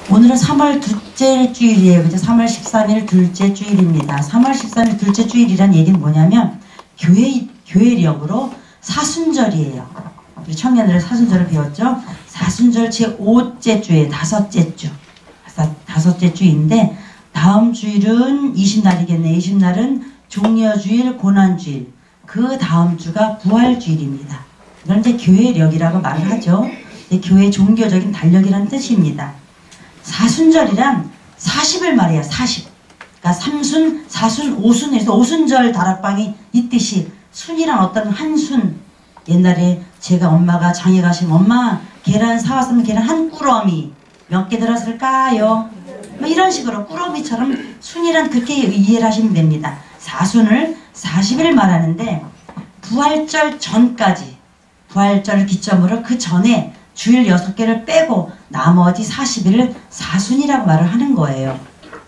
오늘은 3월 둘째 주일이에요. 그죠? 3월 13일 둘째 주일입니다. 3월 13일 둘째 주일이란 얘기는 뭐냐면 교회력으로 사순절이에요. 우리 청년들의 사순절을 배웠죠? 사순절 제5째 주에 다섯째 주. 다섯째 주인데 다음 주일은 20날이겠네. 20날은 종려주일, 고난주일. 그 다음 주가 부활주일입니다. 이건 이제 교회력이라고 말을 하죠. 교회의 종교적인 달력이라는 뜻입니다. 사순절이란 40을 말이야. 40. 그러니까 삼순, 사순, 오순에서 오순절 다락방이 있듯이 순이란 어떤 한순. 옛날에 제가 엄마가 장에 가시면 엄마 계란 사왔으면 계란 한 꾸러미 몇 개 들었을까요? 뭐 이런 식으로 꾸러미처럼 순이란 그렇게 이해를 하시면 됩니다. 사순을 40일 말하는데 부활절 전까지 부활절을 기점으로 그 전에 주일 6개를 빼고 나머지 40일을 사순이라고 말을 하는 거예요.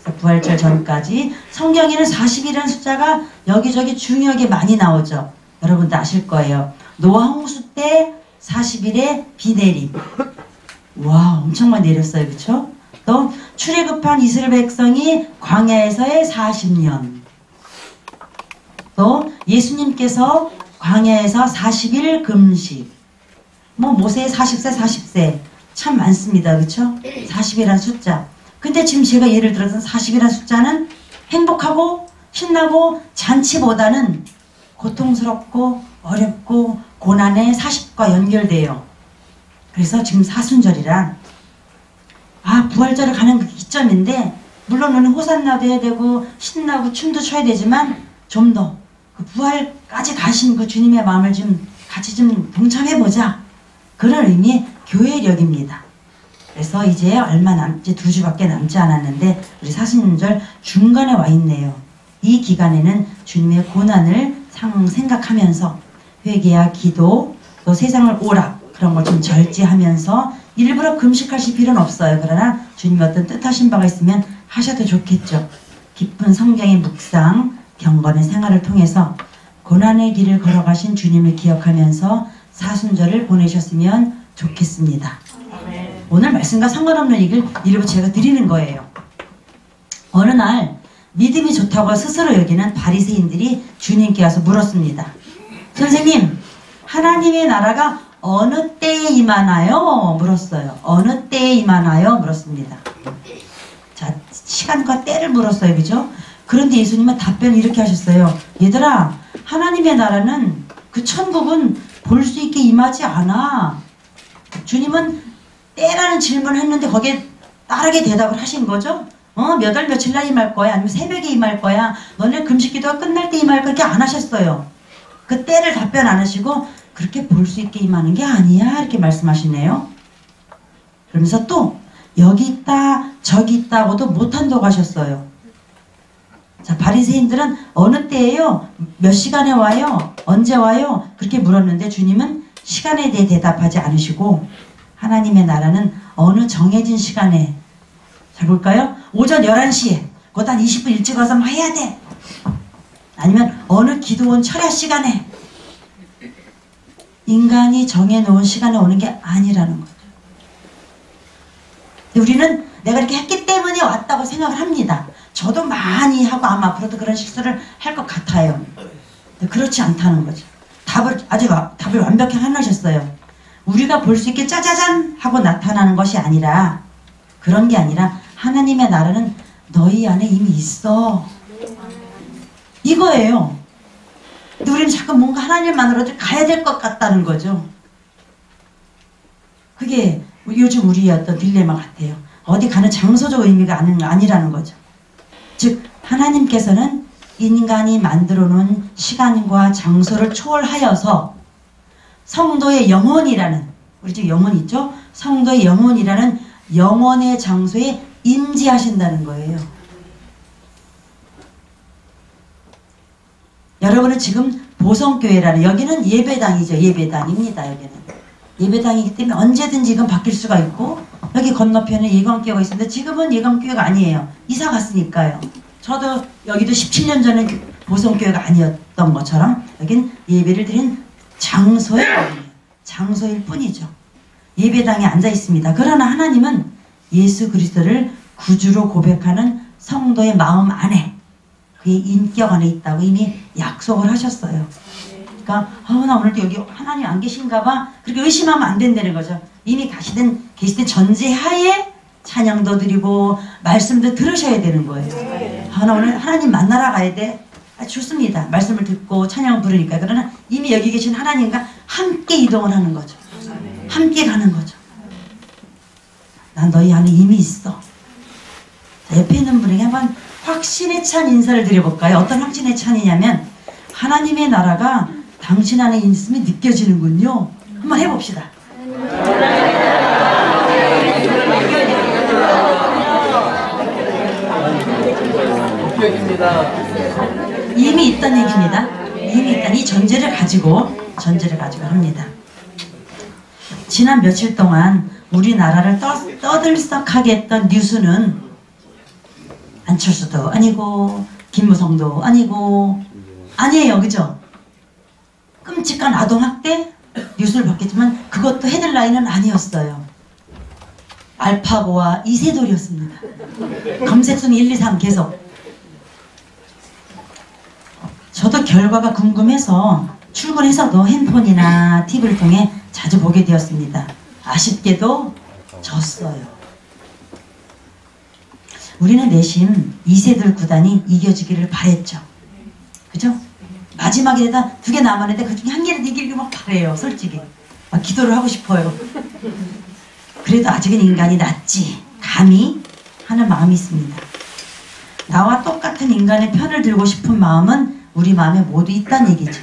그래서 부활절 전까지 성경에는 40이라는 숫자가 여기저기 중요하게 많이 나오죠. 여러분도 아실 거예요. 노아 홍수 때 40일에 비 내림. 와, 엄청 많이 내렸어요. 그쵸? 또 출애굽한 이스라엘 백성이 광야에서의 40년. 또 예수님께서 광야에서 40일 금식. 뭐 모세의 40세 40세 참 많습니다. 그쵸? 40이라는 숫자. 근데 지금 제가 예를 들어서 40이라는 숫자는 행복하고 신나고 잔치보다는 고통스럽고 어렵고 고난의 40과 연결돼요. 그래서 지금 사순절이란 부활절을 가는 그 기점인데 물론 오늘 호산나도 해야 되고 신나고 춤도 춰야 되지만 좀 더 그 부활까지 가신 그 주님의 마음을 좀 같이 좀 동참해보자. 그런 의미의 교회력입니다. 그래서 이제 이제 2주밖에 남지 않았는데 우리 사순절 중간에 와 있네요. 이 기간에는 주님의 고난을 생각하면서 회개와 기도, 또 세상을 오락 그런 걸 좀 절제하면서 일부러 금식하실 필요는 없어요. 그러나 주님의 어떤 뜻하신 바가 있으면 하셔도 좋겠죠. 깊은 성경의 묵상, 경건의 생활을 통해서 고난의 길을 걸어가신 주님을 기억하면서 사순절을 보내셨으면 좋겠습니다. 오늘 말씀과 상관없는 얘기를 일부 제가 드리는 거예요. 어느 날 믿음이 좋다고 스스로 여기는 바리새인들이 주님께 와서 물었습니다. 선생님, 하나님의 나라가 어느 때에 임하나요? 물었어요. 어느 때에 임하나요? 물었습니다. 자, 시간과 때를 물었어요. 그죠? 그런데 예수님은 답변을 이렇게 하셨어요. 얘들아, 하나님의 나라는 그 천국은 볼 수 있게 임하지 않아. 주님은 때라는 질문을 했는데 거기에 다르게 대답을 하신 거죠. 몇 월 며칠 날 임할 거야? 아니면 새벽에 임할 거야? 너네 금식기도가 끝날 때 임할 거야? 그렇게 안 하셨어요. 그 때를 답변 안 하시고 그렇게 볼 수 있게 임하는 게 아니야. 이렇게 말씀하시네요. 그러면서 또 여기 있다 저기 있다고도 못한다고 하셨어요. 자, 바리새인들은 어느 때예요? 몇 시간에 와요? 언제 와요? 그렇게 물었는데 주님은 시간에 대해 대답하지 않으시고 하나님의 나라는 어느 정해진 시간에, 잘 볼까요? 오전 11시에 그것도 한 20분 일찍 와서 뭐 해야 돼. 아니면 어느 기도원 철야 시간에, 인간이 정해놓은 시간에 오는 게 아니라는 거죠. 우리는 내가 이렇게 했기 때문에 왔다고 생각을 합니다. 저도 많이 하고 아마 앞으로도 그런 실수를 할 것 같아요. 그렇지 않다는 거죠. 답을 완벽히 하셨어요. 우리가 볼 수 있게 짜자잔 하고 나타나는 것이 아니라, 그런 게 아니라 하나님의 나라는 너희 안에 이미 있어. 이거예요. 근데 우리는 자꾸 뭔가 하나님만으로도 가야 될 것 같다는 거죠. 그게 요즘 우리의 어떤 딜레마 같아요. 어디 가는 장소적 의미가 아니라는 거죠. 즉 하나님께서는 인간이 만들어 놓은 시간과 장소를 초월하여서 성도의 영혼이라는, 우리 집 영혼 있죠? 성도의 영혼이라는 영혼의 장소에 임재하신다는 거예요. 여러분은 지금 보성교회라는, 여기는 예배당이죠. 예배당입니다. 여기는 예배당이기 때문에 언제든지 이건 바뀔 수가 있고, 여기 건너편에 예감교회가 있었는데 지금은 예감교회가 아니에요. 이사 갔으니까요. 저도 여기도 17년 전에 보성교회가 아니었던 것처럼 여긴 예배를 드린 장소일 뿐이죠. 예배당에 앉아 있습니다. 그러나 하나님은 예수 그리스도를 구주로 고백하는 성도의 마음 안에, 그의 인격 안에 있다고 이미 약속을 하셨어요. 그러니까 나 오늘도 여기 하나님 안 계신가 봐 그렇게 의심하면 안 된다는 거죠. 이미 계시던 전제하에 찬양도 드리고 말씀도 들으셔야 되는 거예요. 나 오늘 하나님 만나러 가야 돼. 좋습니다. 말씀을 듣고 찬양을 부르니까. 그러나 이미 여기 계신 하나님과 함께 이동을 하는 거죠. 함께 가는 거죠. 난 너희 안에 이미 있어. 옆에 있는 분에게 한번 확신에 찬 인사를 드려볼까요? 어떤 확신에 찬이냐면 하나님의 나라가 당신 안에 있음이 느껴지는군요. 한번 해봅시다. 이미 있다는 얘기입니다. 이미 있다는 이 전제를 가지고 합니다. 지난 며칠 동안 우리나라를 떠들썩하게 했던 뉴스는 안철수도 아니고 김무성도 아니에요. 그죠? 끔찍한 아동학대 뉴스를 봤겠지만 그것도 헤드라인은 아니었어요. 알파고와 이세돌이었습니다. 검색순위 1, 2, 3 계속. 저도 결과가 궁금해서 출근해서도 핸폰이나 TV를 통해 자주 보게 되었습니다. 아쉽게도 졌어요. 우리는 내심 이세돌 구단이 이겨주기를 바랬죠. 그죠? 마지막에다 2개 남았는데 그 중에 1개를 이기길 막 바래요. 솔직히 막 기도를 하고 싶어요. 그래도 아직은 인간이 낫지 감히 하는 마음이 있습니다. 나와 똑같은 인간의 편을 들고 싶은 마음은 우리 마음에 모두 있다는 얘기죠.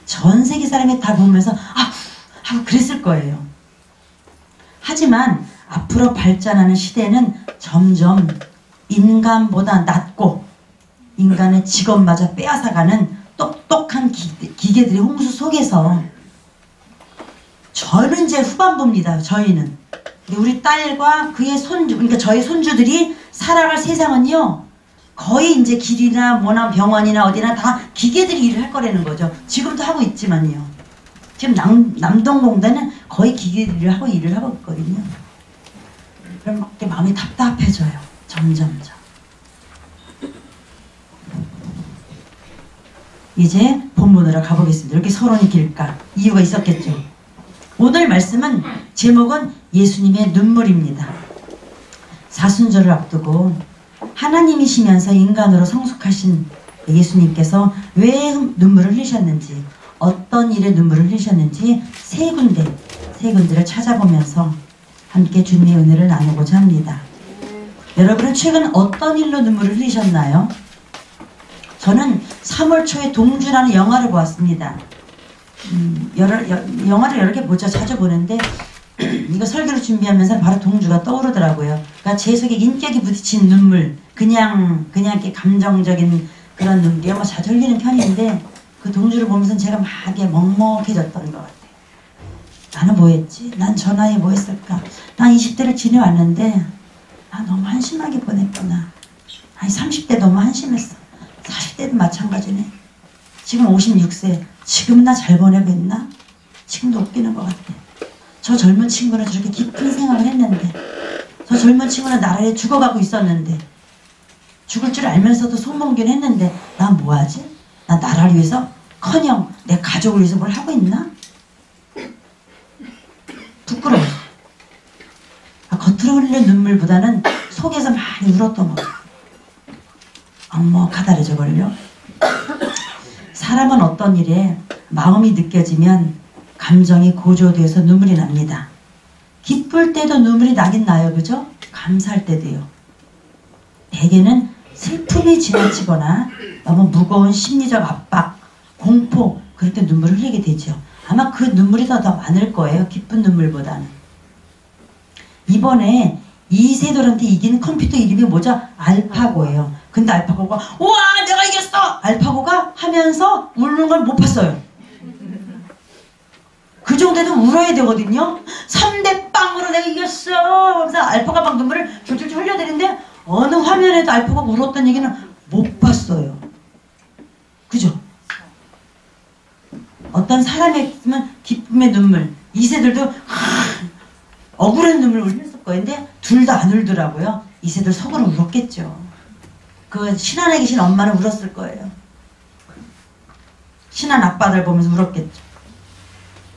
전 세계 사람이 다 보면서 하고 그랬을 거예요. 하지만 앞으로 발전하는 시대는 점점 인간보다 낮고 인간의 직업마저 빼앗아가는 똑똑한 기계들의 홍수 속에서 저는 이제 후반부입니다. 저희는 우리 딸과 그의 손주, 그러니까 저희 손주들이 살아갈 세상은요 거의 이제 길이나 뭐나 병원이나 어디나 다 기계들이 일을 할 거라는 거죠. 지금도 하고 있지만요. 지금 남동공단은 거의 기계들이 하고 일을 하고 있거든요. 그럼 막 마음이 답답해져요. 점점점. 이제 본문으로 가보겠습니다. 이렇게 서론이 길까? 이유가 있었겠죠. 오늘 말씀은 제목은 예수님의 눈물입니다. 사순절을 앞두고 하나님이시면서 인간으로 성숙하신 예수님께서 왜 눈물을 흘리셨는지, 어떤 일에 눈물을 흘리셨는지 세 군데를 찾아보면서 함께 주님의 은혜를 나누고자 합니다. 여러분은 최근 어떤 일로 눈물을 흘리셨나요? 저는 3월 초에 동주라는 영화를 보았습니다. 영화를 여러 개 보죠. 자주 보는데 이거 설교를 준비하면서 바로 동주가 떠오르더라고요. 그러니까 제 속에 인격이 부딪힌 눈물, 그냥 이렇게 감정적인 그런 눈물이 뭐 자주 흘리는 편인데 그 동주를 보면서 제가 막 먹먹해졌던 것 같아요. 나는 뭐 했지? 난 저 나이에 뭐 했을까? 난 20대를 지내왔는데 나 너무 한심하게 보냈구나. 아니 30대 너무 한심했어. 40대도 마찬가지네. 지금 56세. 지금 나 잘 보내고 있나? 지금도 웃기는 것 같아. 저 젊은 친구는 저렇게 깊은 생각을 했는데, 저 젊은 친구는 나라에 죽어가고 있었는데, 죽을 줄 알면서도 손몽기는 했는데 난 뭐하지? 나 나라를 위해서 커녕 내 가족을 위해서 뭘 하고 있나? 부끄러워. 겉으로 흘리는 눈물보다는 속에서 많이 울었던 것 같아요. 먹먹하다래 저걸요. 사람은 어떤 일에 마음이 느껴지면 감정이 고조되어서 눈물이 납니다. 기쁠 때도 눈물이 나긴 나요. 그죠? 감사할 때도요. 대개는 슬픔이 지나치거나 너무 무거운 심리적 압박, 공포, 그럴 때 눈물을 흘리게 되죠. 아마 그 눈물이 더 많을 거예요. 기쁜 눈물보다는. 이번에 이세돌한테 이긴 컴퓨터 이름이 뭐죠? 알파고예요. 근데 알파고가 우와 내가 이겼어! 알파고가 하면서 울는 걸 못 봤어요. 그 정도도 울어야 되거든요. 3대 빵으로 내가 이겼어! 그래서 알파가 막 눈물을 줄줄 흘려대는데 어느 화면에도 알파가 울었다는 얘기는 못 봤어요. 그죠? 어떤 사람이 있으면 기쁨의 눈물, 이세돌도 억울한 눈물을 흘렸을 거예요. 근데 둘 다 안 울더라고요. 이세들 속으로 울었겠죠. 그 신안에 계신 엄마는 울었을 거예요. 신안 아빠들 보면서 울었겠죠.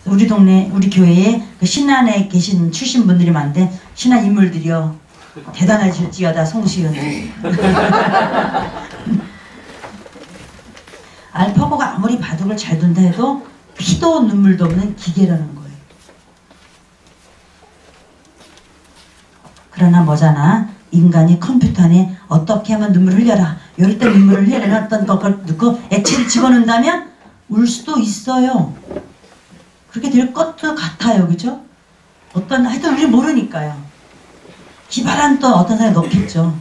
우리 동네, 우리 교회에 그 신안에 계신 출신 분들이 많은데 신안 인물들이요. 대단하실지어다 송시은. 알파고가 아무리 바둑을 잘 둔다 해도 피도 눈물도 없는 기계라는 거예요. 그러나 뭐잖아. 인간이 컴퓨터 안에 어떻게 하면 눈물을 흘려라. 이럴 때 눈물을 흘려라. 어떤 걸 넣고 액체를 집어넣는다면 울 수도 있어요. 그렇게 될 것도 같아요. 그죠? 하여튼 우리 모르니까요. 기발한 또 어떤 사람이 넣겠죠.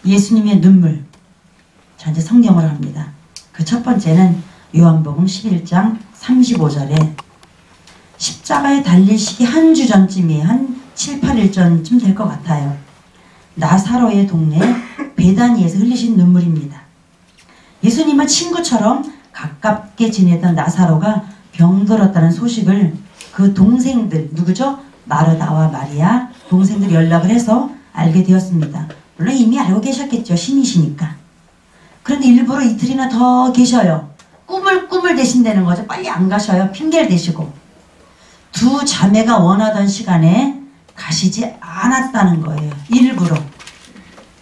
예수님의 눈물. 자, 이제 성경을 합니다. 그 첫 번째는 요한복음 11장 35절에 십자가에 달릴 시기 한 주 전쯤이에요. 한 7, 8일 전쯤 될 것 같아요. 나사로의 동네 베다니에서 흘리신 눈물입니다. 예수님은 친구처럼 가깝게 지내던 나사로가 병들었다는 소식을 그 동생들, 누구죠? 마르다와 마리아 동생들이 연락을 해서 알게 되었습니다. 물론 이미 알고 계셨겠죠. 신이시니까. 그런데 일부러 이틀이나 더 계셔요. 꿈을 대신다는 거죠. 빨리 안 가셔요. 핑계를 대시고. 두 자매가 원하던 시간에 가시지 않았다는 거예요.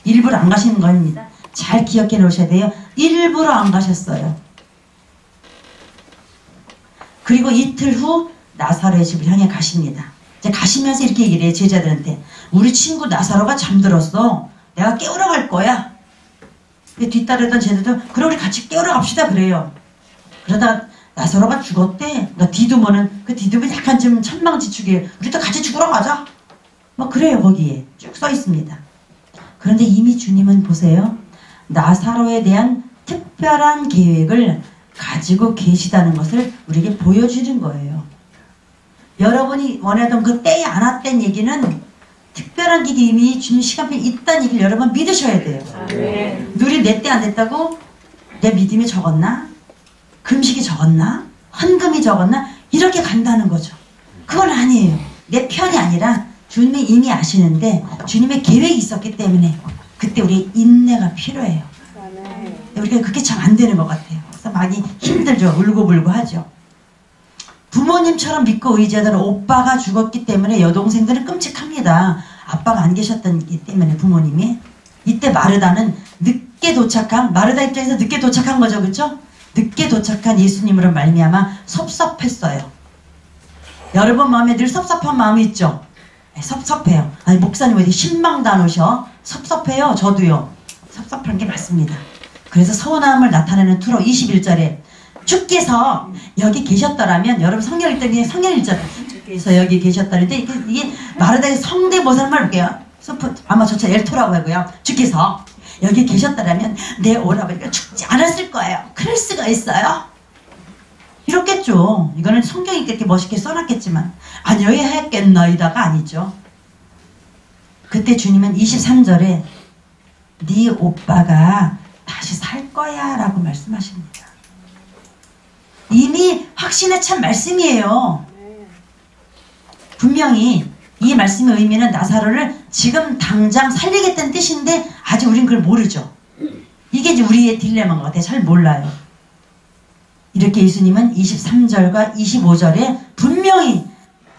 일부러 안 가시는 겁니다. 잘 기억해 놓으셔야 돼요. 일부러 안 가셨어요. 그리고 이틀 후 나사로의 집을 향해 가십니다. 이제 가시면서 이렇게 얘기를 해요. 제자들한테. 우리 친구 나사로가 잠들었어. 내가 깨우러 갈 거야. 뒤따르던 제자들 그럼 우리 같이 깨우러 갑시다 그래요. 그러다 나사로가 죽었대. 나 디두면은 그 디두면 약간 좀 천방지축이에요. 우리도 같이 죽으러 가자. 뭐 그래요. 거기에 쭉 써 있습니다. 그런데 이미 주님은 보세요. 나사로에 대한 특별한 계획을 가지고 계시다는 것을 우리에게 보여주는 거예요. 여러분이 원하던 그 때에 안 왔던 얘기는 특별한 길이 이미 주님 시간표에 있다는 얘기를 여러분 믿으셔야 돼요. 누리 내 때 안 됐다고 내 믿음이 적었나? 금식이 적었나? 헌금이 적었나? 이렇게 간다는 거죠. 그건 아니에요. 내 편이 아니라 주님이 이미 아시는데 주님의 계획이 있었기 때문에 그때 우리 인내가 필요해요. 우리가 그게 참 안 되는 것 같아요. 그래서 많이 힘들죠. 울고불고 하죠. 부모님처럼 믿고 의지하던 오빠가 죽었기 때문에 여동생들은 끔찍합니다. 아빠가 안 계셨기 때문에 부모님이. 이때 마르다는 늦게 도착한, 마르다 입장에서 늦게 도착한 거죠. 그렇죠? 늦게 도착한 예수님으로 말미암아 섭섭했어요. 여러분 마음에 늘 섭섭한 마음이 있죠? 네, 섭섭해요. 아니 목사님 왜 이렇게 신망도 안 오셔? 섭섭해요. 저도요. 섭섭한 게 맞습니다. 그래서 서운함을 나타내는 투로 21절에 주께서 여기 계셨더라면, 여러분 성경 읽더니 성경 읽잖아요. 주께서 여기 계셨다는데 이게 마르다의 성대모사를 말할게요. 아마 저차 엘토라고 하고요. 주께서 여기 계셨더라면 내 오라버니가 죽지 않았을 거예요. 그럴 수가 있어요? 이렇겠죠. 이거는 성경이 그렇게 멋있게 써놨겠지만 아니어야 했겠나이다가 아니죠. 그때 주님은 23절에 네 오빠가 다시 살 거야 라고 말씀하십니다. 이미 확신에 찬 말씀이에요. 분명히 이 말씀의 의미는 나사로를 지금 당장 살리겠다는 뜻인데 아직 우린 그걸 모르죠. 이게 이제 우리의 딜레마인 것 같아요. 잘 몰라요. 이렇게 예수님은 23절과 25절에 분명히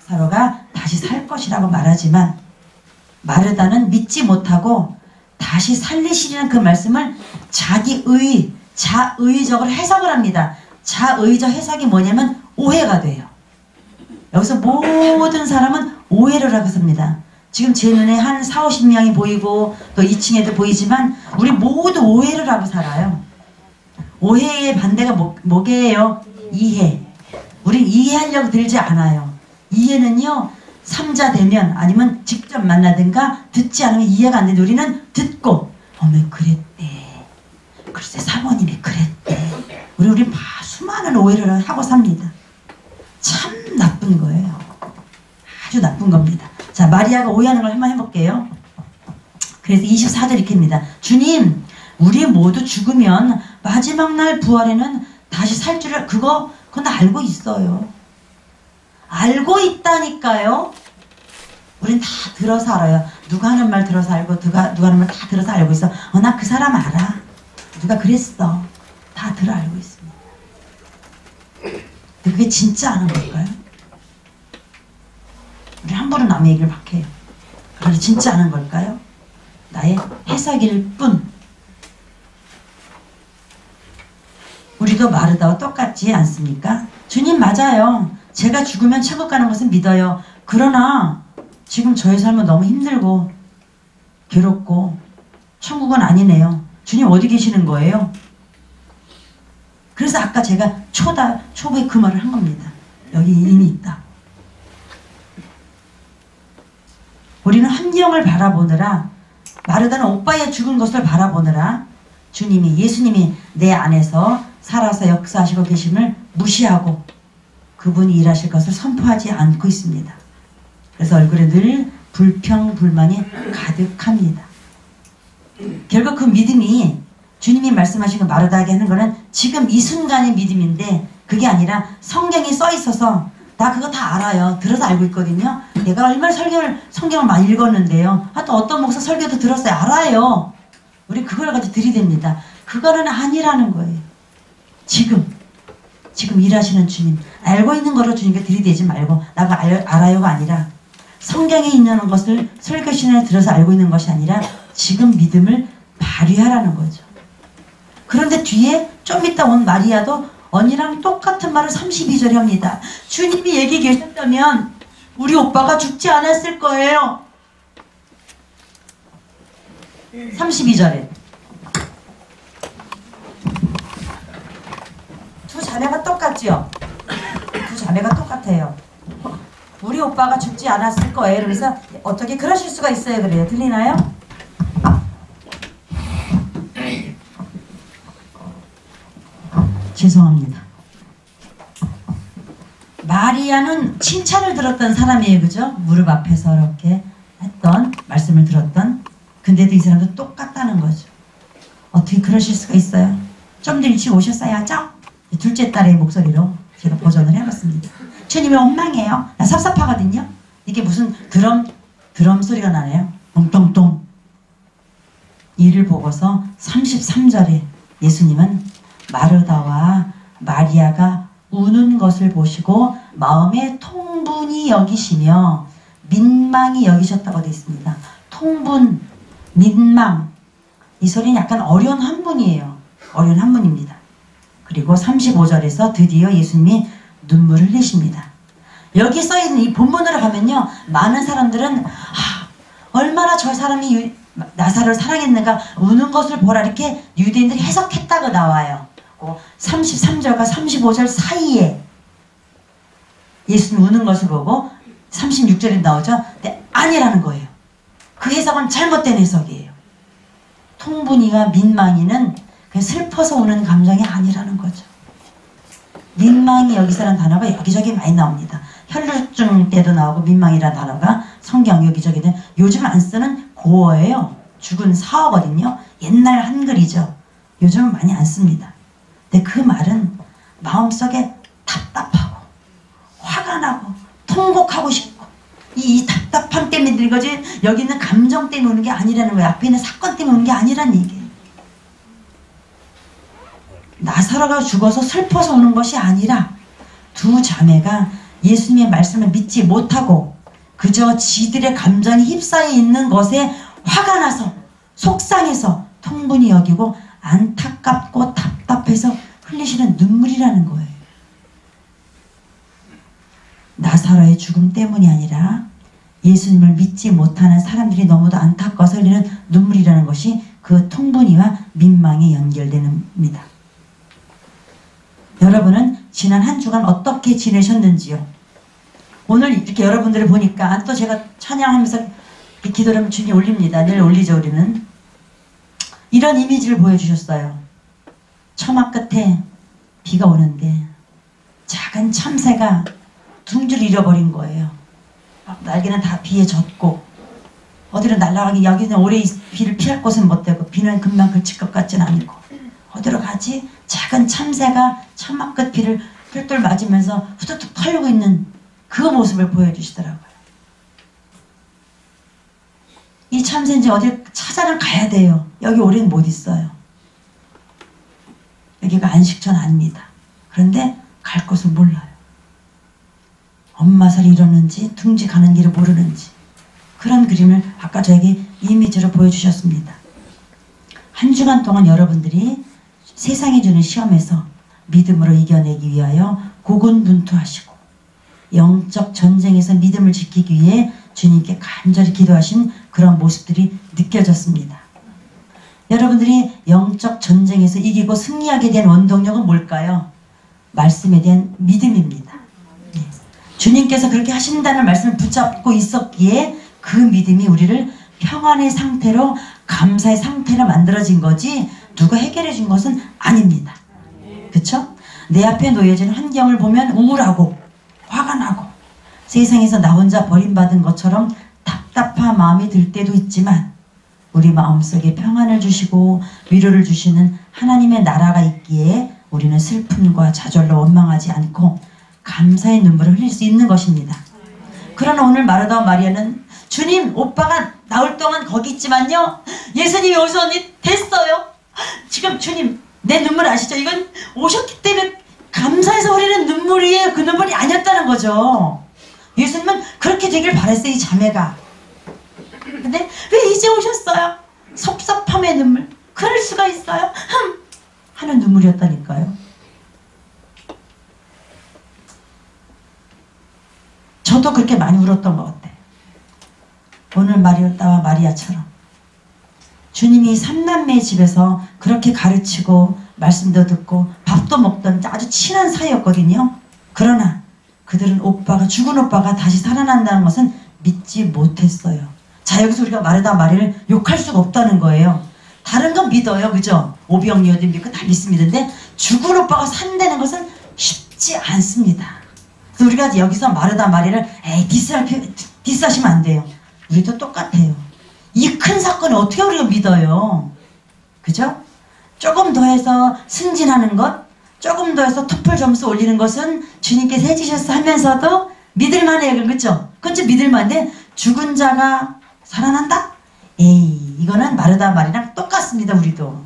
나사로가 다시 살 것이라고 말하지만 마르다는 믿지 못하고 다시 살리시리는 그 말씀을 자의적으로 해석을 합니다. 자의적 해석이 뭐냐면 오해가 돼요. 여기서 모든 사람은 오해를 하고 삽니다. 지금 제 눈에 한 4, 50명이 보이고 또 2층에도 보이지만 우리 모두 오해를 하고 살아요. 오해의 반대가 뭐게요? 이해. 우린 이해하려고 들지 않아요. 이해는요, 3자 되면 아니면 직접 만나든가 듣지 않으면 이해가 안 되는데 우리는 듣고 어머 그랬대. 글쎄 사모님이 그랬대. 우리 수많은 오해를 하고 삽니다. 참 나쁜 거예요. 아주 나쁜 겁니다. 자, 마리아가 오해하는 걸 한번 해볼게요. 그래서 24절 이렇게 합니다. 주님, 우리 모두 죽으면 마지막 날 부활에는 다시 살 줄을 그건 알고 있어요. 알고 있다니까요. 우린 다 들어서 알아요. 누가 하는 말 들어서 알고 누가 하는 말 다 들어서 알고 있어. 나 그 사람 알아. 누가 그랬어. 다 들어 알고 있습니다. 근데 그게 진짜 아는 걸까요? 우리 함부로 남의 얘기를 막 해요. 그런데 진짜 아는 걸까요? 나의 해석일 뿐. 우리도 마르다와 똑같지 않습니까? 주님 맞아요. 제가 죽으면 천국 가는 것은 믿어요. 그러나 지금 저의 삶은 너무 힘들고 괴롭고 천국은 아니네요. 주님 어디 계시는 거예요? 그래서 아까 제가 초부에 그 말을 한 겁니다. 여기 이미 있다. 우리는 환경을 바라보느라, 마르다는 오빠의 죽은 것을 바라보느라 주님이, 예수님이 내 안에서 살아서 역사하시고 계심을 무시하고 그분이 일하실 것을 선포하지 않고 있습니다. 그래서 얼굴에 늘 불평불만이 가득합니다. 결국 그 믿음이 주님이 말씀하신 거 마르다에게 하는 거는 지금 이 순간의 믿음인데, 그게 아니라 성경이 써 있어서 나 그거 다 알아요. 들어서 알고 있거든요. 내가 얼마나 성경을 많이 읽었는데요. 또 어떤 목사 설교도 들었어요. 알아요. 우리 그걸 가지고 들이댑니다. 그거는 아니라는 거예요. 지금 일하시는 주님, 알고 있는 거로 주님께 들이대지 말고 나가 알아요가 아니라, 성경에 있는 것을 설교 시간에 들어서 알고 있는 것이 아니라 지금 믿음을 발휘하라는 거죠. 그런데 뒤에 좀 이따 온 마리아도 언니랑 똑같은 말을 32절에 합니다. 주님이 얘기 계셨다면 우리 오빠가 죽지 않았을 거예요. 32절에 두 자매가 똑같죠? 두 자매가 똑같아요. 우리 오빠가 죽지 않았을 거예요. 그래서 어떻게 그러실 수가 있어요. 그래요. 들리나요? 죄송합니다. 마리아는 칭찬을 들었던 사람이에요. 그죠? 무릎 앞에서 이렇게 했던, 말씀을 들었던. 근데도 이 사람도 똑같다는 거죠. 어떻게 그러실 수가 있어요? 좀 더 일찍 오셨어야죠? 둘째 딸의 목소리로 제가 버전을 해봤습니다. 주님이 원망해요. 나 섭섭하거든요. 이게 무슨 드럼 소리가 나네요. 똥똥똥. 이를 보고서 33절에 예수님은 마르다와 마리아가 우는 것을 보시고 마음에 통분이 여기시며 민망히 여기셨다고 되어 있습니다. 통분, 민망. 이 소리는 약간 어려운 한문이에요. 어려운 한문입니다. 그리고 35절에서 드디어 예수님이 눈물을 흘리십니다. 여기 써있는 이 본문으로 가면요, 많은 사람들은 얼마나 저 사람이 나사로를 사랑했는가, 우는 것을 보라, 이렇게 유대인들이 해석했다고 나와요. 33절과 35절 사이에 예수님 우는 것을 보고 36절에 나오죠. 근데 아니라는 거예요. 그 해석은 잘못된 해석이에요. 통분이와 민망이는 그냥 슬퍼서 우는 감정이 아니라는 거죠. 민망이 여기서라는 단어가 여기저기 많이 나옵니다. 혈루증 때도 나오고 민망이라는 단어가 성경 여기저기 요즘 안 쓰는 고어예요. 죽은 사어거든요. 옛날 한글이죠. 요즘은 많이 안 씁니다. 근데 그 말은 마음속에 답답하고 화가 나고 통곡하고 싶고 이 답답함 때문에 드는 거지, 여기 있는 감정 때문에 오는 게 아니라는 거예요. 앞에 있는 사건 때문에 오는 게 아니라는 얘기예요. 나사로가 죽어서 슬퍼서 오는 것이 아니라 두 자매가 예수님의 말씀을 믿지 못하고 그저 지들의 감정이 휩싸여 있는 것에 화가 나서 속상해서 통분이 여기고 안타깝고 답답해서 흘리시는 눈물이라는 거예요. 나사로의 죽음 때문이 아니라 예수님을 믿지 못하는 사람들이 너무도 안타까워서 흘리는 눈물이라는 것이 그 통분이와 민망에 연결됩니다. 여러분은 지난 한 주간 어떻게 지내셨는지요? 오늘 이렇게 여러분들을 보니까 또 제가 찬양하면서 기도를 주님 올립니다. 늘 올리죠. 우리는 이런 이미지를 보여주셨어요. 처마 끝에 비가 오는데 작은 참새가 둥지를 잃어버린 거예요. 날개는 다 비에 젖고 어디로 날아가기, 여기는 오래 비를 피할 곳은 못 되고 비는 금방 그칠 것 같지는 않고 어디로 가지? 작은 참새가 처마 끝 비를 똘똘 맞으면서 후두둑 털고 있는 그 모습을 보여주시더라고요. 이 참새인지 어딜 찾아는 가야 돼요. 여기 오래는 못 있어요. 여기가 안식처는 아닙니다. 그런데 갈 곳을 몰라요. 엄마 살이 이러는지 둥지 가는 길을 모르는지 그런 그림을 아까 저에게 이미지로 보여주셨습니다. 한 주간 동안 여러분들이 세상이 주는 시험에서 믿음으로 이겨내기 위하여 고군분투하시고 영적 전쟁에서 믿음을 지키기 위해 주님께 간절히 기도하신 그런 모습들이 느껴졌습니다. 여러분들이 영적 전쟁에서 이기고 승리하게 된 원동력은 뭘까요? 말씀에 대한 믿음입니다. 네. 주님께서 그렇게 하신다는 말씀을 붙잡고 있었기에 그 믿음이 우리를 평안의 상태로 감사의 상태로 만들어진 거지 누가 해결해 준 것은 아닙니다. 그쵸? 내 앞에 놓여진 환경을 보면 우울하고 화가 나고 세상에서 나 혼자 버림받은 것처럼 답답한 마음이 들 때도 있지만 우리 마음속에 평안을 주시고 위로를 주시는 하나님의 나라가 있기에 우리는 슬픔과 좌절로 원망하지 않고 감사의 눈물을 흘릴 수 있는 것입니다. 그러나 오늘 마르다와 마리아는 주님, 오빠가 나올 동안 거기 있지만요, 예수님이 오셨니 됐어요. 지금 주님 내 눈물 아시죠? 이건 오셨기 때문에 감사해서 흘리는 눈물이에요. 그 눈물이 아니었다는 거죠. 예수님은 그렇게 되길 바랬어요, 이 자매가. 근데 왜 이제 오셨어요? 섭섭함의 눈물. 그럴 수가 있어요? 하는 눈물이었다니까요. 저도 그렇게 많이 울었던 것 같아요. 오늘 마르다와 마리아처럼 주님이 삼남매의 집에서 그렇게 가르치고 말씀도 듣고 밥도 먹던 아주 친한 사이였거든요. 그러나 그들은 죽은 오빠가 다시 살아난다는 것은 믿지 못했어요. 자, 여기서 우리가 마르다 마리를 욕할 수가 없다는 거예요. 다른 건 믿어요. 그죠? 오병이어도 믿고 다 믿습니다. 근데 죽은 오빠가 산다는 것은 쉽지 않습니다. 그래서 우리가 여기서 마르다 마리를 디스하시면 안 돼요. 우리도 똑같아요. 이 큰 사건을 어떻게 우리가 믿어요? 그죠? 조금 더해서 승진하는 것, 조금 더해서 토플 점수 올리는 것은 주님께서 해주셔서 하면서도 믿을만해요. 그렇죠? 그건 믿을만한데 죽은 자가 살아난다? 에이, 이거는 마르다 말이랑 똑같습니다. 우리도.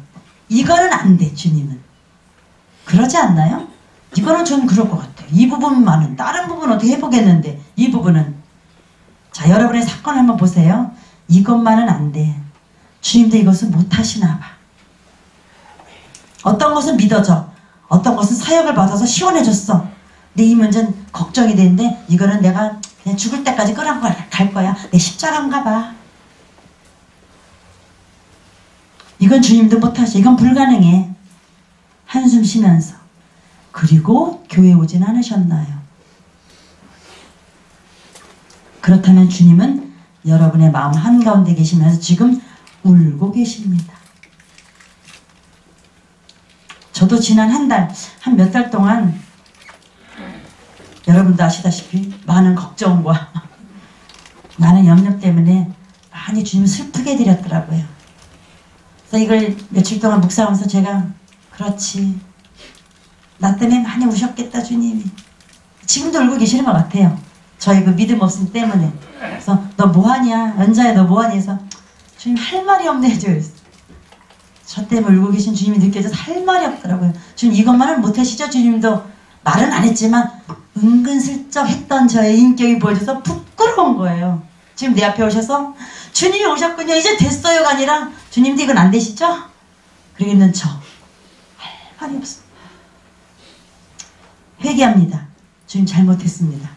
이거는 안 돼, 주님은. 그러지 않나요? 이거는 저는 그럴 것 같아요. 이 부분만은. 다른 부분은 어떻게 해보겠는데 이 부분은. 자, 여러분의 사건 한번 보세요. 이것만은 안 돼. 주님도 이것을 못하시나 봐. 어떤 것은 믿어져. 어떤 것은 사역을 받아서 시원해졌어. 근데 이 문제는 걱정이 되는데 이거는 내가 그냥 죽을 때까지 끌어안고 갈 거야. 내 십자가인가 봐. 이건 주님도 못하시. 이건 불가능해. 한숨 쉬면서. 그리고 교회 오진 않으셨나요? 그렇다면 주님은 여러분의 마음 한가운데 계시면서 지금 울고 계십니다. 저도 지난 한 몇 달 동안 여러분도 아시다시피 많은 걱정과 많은 염려 때문에 많이 주님을 슬프게 해드렸더라고요. 그래서 이걸 며칠 동안 묵상하면서 제가 그렇지, 나 때문에 많이 우셨겠다 주님이. 지금도 울고 계시는 것 같아요. 저희 그 믿음 없음 때문에. 그래서 너 뭐하냐, 연자야 너 뭐하니 해서 주님 할 말이 없네. 저 때문에 울고 계신 주님이 느껴져서 할 말이 없더라고요. 주님 이것만은 못하시죠? 주님도 말은 안 했지만 은근슬쩍 했던 저의 인격이 보여져서 부끄러운 거예요. 지금 내 앞에 오셔서 주님이 오셨군요. 이제 됐어요가 아니라 주님도 이건 안 되시죠? 그러겠는 저 할 말이 없어. 회개합니다. 주님 잘못했습니다.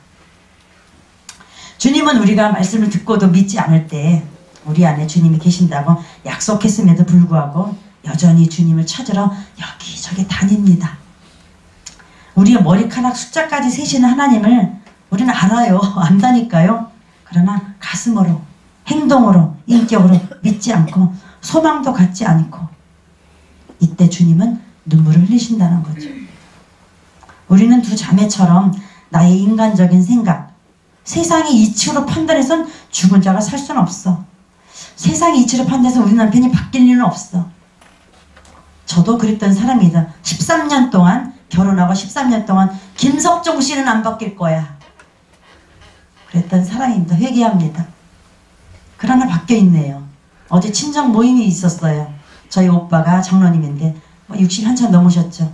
주님은 우리가 말씀을 듣고도 믿지 않을 때 우리 안에 주님이 계신다고 약속했음에도 불구하고 여전히 주님을 찾으러 여기저기 다닙니다. 우리의 머리카락 숫자까지 세시는 하나님을 우리는 알아요. 안다니까요. 그러나 가슴으로, 행동으로, 인격으로 믿지 않고 소망도 갖지 않고 이때 주님은 눈물을 흘리신다는 거죠. 우리는 두 자매처럼 나의 인간적인 생각, 세상의 이치로 판단해선 죽은 자가 살 수는 없어. 세상의 이치로 판단해서 우리 남편이 바뀔 일은 없어. 저도 그랬던 사람이다. 13년 동안 결혼하고 13년 동안 김석종 씨는 안 바뀔 거야. 그랬던 사람입니다. 회개합니다. 그러나 바뀌어 있네요. 어제 친정 모임이 있었어요. 저희 오빠가 장로님인데 60 한참 넘으셨죠.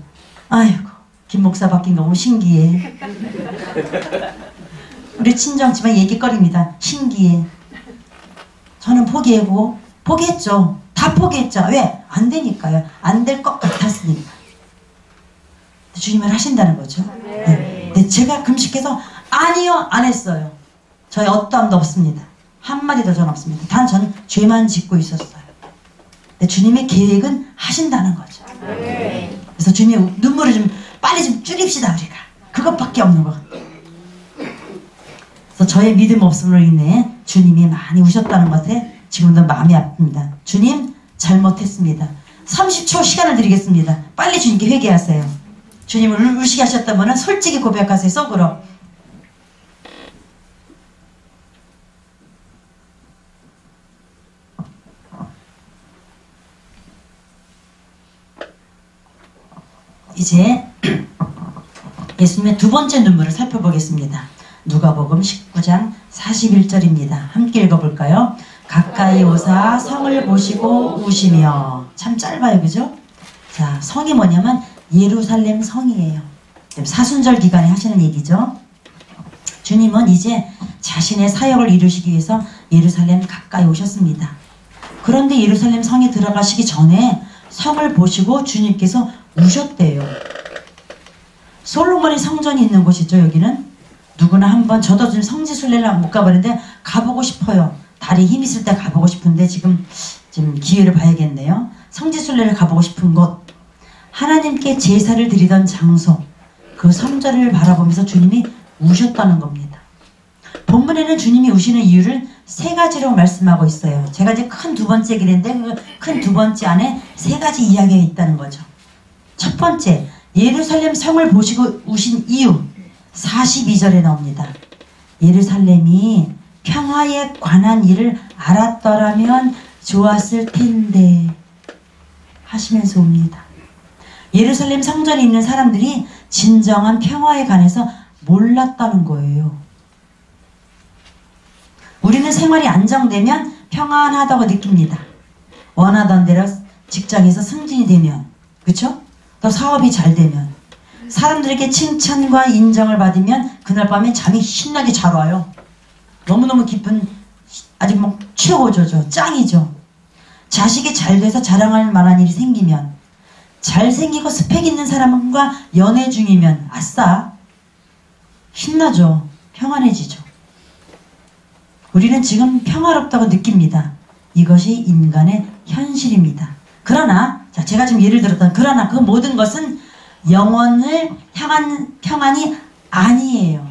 아이고 김 목사 바뀐 거 너무 신기해. 우리 친정집안 얘기거리입니다. 신기해. 저는 포기했죠. 다 포기했죠. 왜? 안 되니까요. 안 될 것 같았으니까. 주님을 하신다는 거죠. 네. 네, 제가 금식해서 아니요 안 했어요. 저희 어떠함도 없습니다. 한마디도 전 없습니다. 단 전 죄만 짓고 있었어요. 근데 주님의 계획은 하신다는 거죠. 그래서 주님의 눈물을 좀 빨리 좀 줄입시다 우리가. 그것밖에 없는 것 같아요. 그래서 저의 믿음 없음으로 인해 주님이 많이 우셨다는 것에 지금도 마음이 아픕니다. 주님 잘못했습니다. 30초 시간을 드리겠습니다. 빨리 주님께 회개하세요. 주님을 울시게 하셨다면 솔직히 고백하세요. 속으로. 이제 예수님의 두 번째 눈물을 살펴보겠습니다. 누가복음 19장 41절입니다. 함께 읽어볼까요? 가까이 오사 성을 보시고 우시며. 참 짧아요, 그죠? 자, 성이 뭐냐면 예루살렘 성이에요. 사순절 기간에 하시는 얘기죠. 주님은 이제 자신의 사역을 이루시기 위해서 예루살렘 가까이 오셨습니다. 그런데 예루살렘 성에 들어가시기 전에 성을 보시고 주님께서 우셨대요. 솔로몬의 성전이 있는 곳이죠. 여기는 누구나 한번, 저도 지금 성지순례를 못 가봤는데 가보고 싶어요. 다리 힘 있을 때 가보고 싶은데 지금 기회를 봐야겠네요. 성지순례를 가보고 싶은 곳, 하나님께 제사를 드리던 장소, 그 성전을 바라보면서 주님이 우셨다는 겁니다. 본문에는 주님이 우시는 이유를 세 가지로 말씀하고 있어요. 제가 이제 큰 두 번째 길인데 그 큰 두 번째 안에 세 가지 이야기가 있다는 거죠. 첫 번째, 예루살렘 성을 보시고 우신 이유 42절에 나옵니다. 예루살렘이 평화에 관한 일을 알았더라면 좋았을 텐데 하시면서 옵니다. 예루살렘 성전에 있는 사람들이 진정한 평화에 관해서 몰랐다는 거예요. 우리는 생활이 안정되면 평안하다고 느낍니다. 원하던 대로 직장에서 승진이 되면, 그렇죠? 또 사업이 잘 되면, 사람들에게 칭찬과 인정을 받으면 그날 밤에 잠이 신나게 잘 와요. 너무너무 기쁜, 아직 뭐 최고죠. 짱이죠. 자식이 잘 돼서 자랑할 만한 일이 생기면, 잘생기고 스펙 있는 사람과 연애 중이면 아싸 신나죠. 평안해지죠. 우리는 지금 평화롭다고 느낍니다. 이것이 인간의 현실입니다. 그러나 제가 지금 예를 들었던 그러나 그 모든 것은 영원을 향한 평안이 아니에요.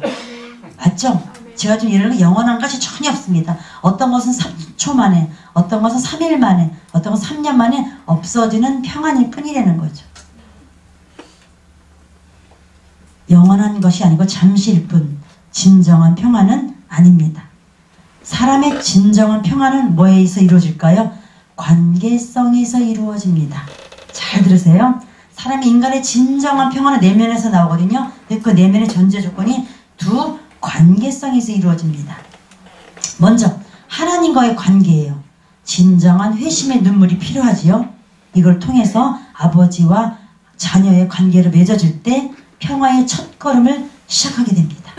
맞죠? 제가 좀 예를 들어 영원한 것이 전혀 없습니다. 어떤 것은 3초 만에, 어떤 것은 3일 만에, 어떤 것은 3년 만에 없어지는 평안일 뿐이라는 거죠. 영원한 것이 아니고 잠시일 뿐, 진정한 평안은 아닙니다. 사람의 진정한 평안은 뭐에서 이루어질까요? 관계성에서 이루어집니다. 잘 들으세요. 사람이 인간의 진정한 평안은 내면에서 나오거든요. 그 내면의 전제 조건이 두 관계성에서 이루어집니다. 먼저 하나님과의 관계예요. 진정한 회심의 눈물이 필요하지요. 이걸 통해서 아버지와 자녀의 관계로 맺어질 때 평화의 첫걸음을 시작하게 됩니다.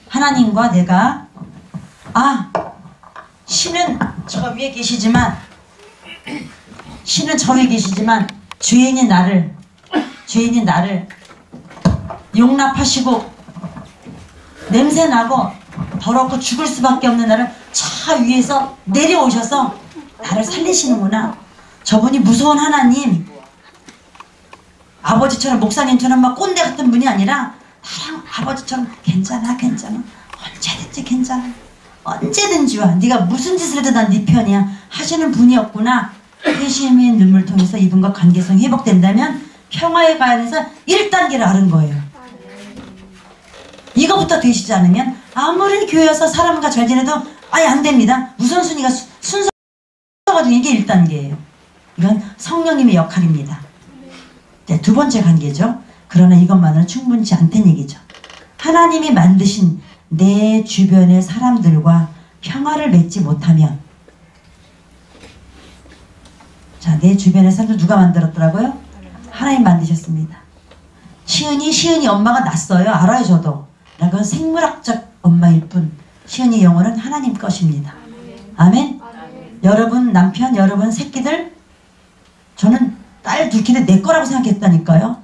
하나님과 내가 신은 저 위에 계시지만 주인이 나를 용납하시고 냄새나고 더럽고 죽을 수밖에 없는 나를 차 위에서 내려오셔서 나를 살리시는구나. 저분이 무서운 하나님, 아버지처럼 목사님처럼 막 꼰대 같은 분이 아니라 나랑 아버지처럼 괜찮아 언제든지 괜찮아 언제든지 와. 네가 무슨 짓을 해도 난 네 편이야 하시는 분이었구나. 회심의 눈물 통해서 이분과 관계성이 회복된다면 평화에 관해서 1단계를 아는 거예요. 이거부터 되시지 않으면 아무리 교회 와서 사람과 잘 지내도 아예 안 됩니다. 우선순위가 순서가 중에 이게 1단계예요. 이건 성령님의 역할입니다. 네, 두 번째 관계죠. 그러나 이것만으로는 충분치 않다는 얘기죠. 하나님이 만드신 내 주변의 사람들과 평화를 맺지 못하면, 자, 내 주변의 사람들 누가 만들었더라고요? 하나님 만드셨습니다. 시은이 엄마가 낳았어요. 알아요, 저도. 그건 생물학적 엄마일 뿐, 시은이 영혼은 하나님 것입니다. 아멘? 여러분 남편, 여러분 새끼들, 저는 딸 둘 키는 내 거라고 생각했다니까요.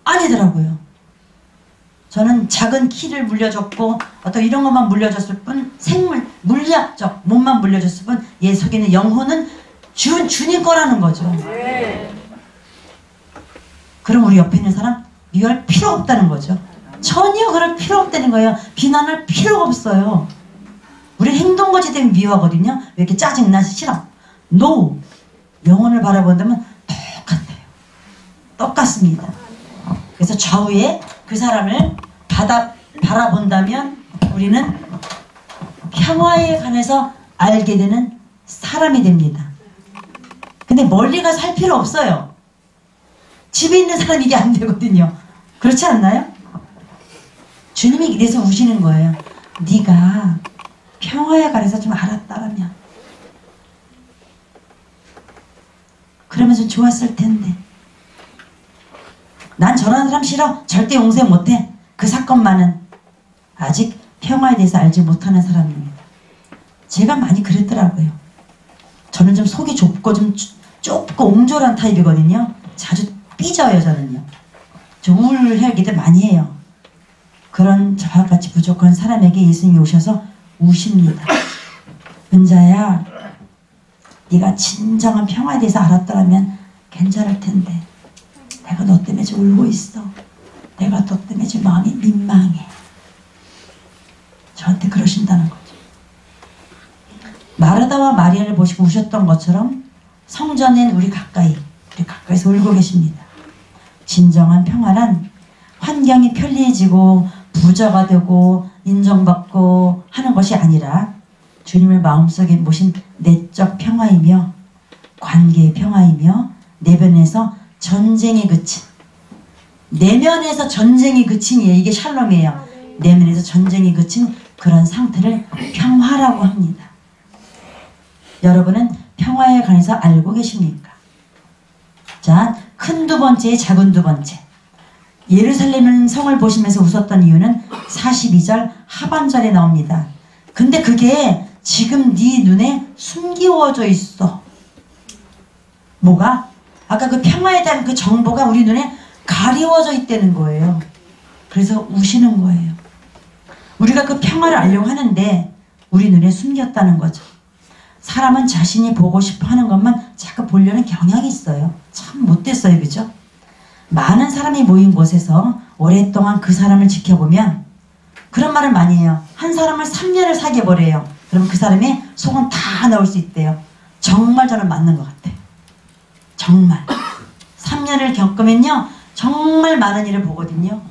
아니더라고요. 저는 작은 키를 물려줬고 어떤 이런 것만 물려줬을 뿐, 물리학적 몸만 물려줬을 뿐, 얘 속에는 영혼은 주님 거라는 거죠. 그럼 우리 옆에 있는 사람 미워할 필요 없다는 거죠. 전혀 그럴 필요 없다는 거예요. 비난할 필요가 없어요. 우리 행동거지 때문에 미워하거든요. 왜 이렇게 짜증나 싫어? No! 영혼을 바라본다면 똑같아요. 똑같습니다. 그래서 좌우에 그 사람을 바라본다면 우리는 평화에 관해서 알게 되는 사람이 됩니다. 근데 멀리 가서 할 필요 없어요. 집에 있는 사람이 이게 안 되거든요. 그렇지 않나요? 주님이 이래서 우시는 거예요. 네가 평화에 관해서 좀 알았다라면 그러면 좀 좋았을 텐데. 난 저런 사람 싫어. 절대 용서 못해. 그 사건만은 아직 평화에 대해서 알지 못하는 사람입니다. 제가 많이 그랬더라고요. 저는 좀 속이 좁고 좀 좁고 옹졸한 타입이거든요. 자주 삐져요, 저는요. 저 우울해하기도 많이 해요. 그런 저와 같이 부족한 사람에게 예수님이 오셔서 우십니다. 은자야, 네가 진정한 평화에 대해서 알았더라면 괜찮을 텐데 내가 너 때문에 지금 울고 있어. 내가 너 때문에 지금 마음이 민망해. 저한테 그러신다는 거죠. 마르다와 마리아를 보시고 우셨던 것처럼 성전엔 우리 가까이서 울고 계십니다. 진정한 평화란 환경이 편리해지고 부자가 되고 인정받고 하는 것이 아니라 주님을 마음속에 모신 내적 평화이며 관계의 평화이며 내면에서 전쟁이 그친, 내면에서 전쟁이 그친이에요. 이게 샬롬이에요. 내면에서 전쟁이 그친 그런 상태를 평화라고 합니다. 여러분은 평화에 관해서 알고 계십니까? 자, 큰 두 번째, 작은 두 번째. 예루살렘 성을 보시면서 웃었던 이유는 42절 하반절에 나옵니다. 근데 그게 지금 네 눈에 숨기워져 있어. 뭐가? 아까 그 평화에 대한 그 정보가 우리 눈에 가리워져 있다는 거예요. 그래서 우시는 거예요. 우리가 그 평화를 알려고 하는데 우리 눈에 숨겼다는 거죠. 사람은 자신이 보고 싶어 하는 것만 자꾸 보려는 경향이 있어요. 참 못됐어요. 그죠? 많은 사람이 모인 곳에서 오랫동안 그 사람을 지켜보면 그런 말을 많이 해요. 한 사람을 3년을 사귀어버려요. 그럼 그 사람의 속은 다 나올 수 있대요. 정말 저는 맞는 것 같아요. 정말 3년을 겪으면요 정말 많은 일을 보거든요.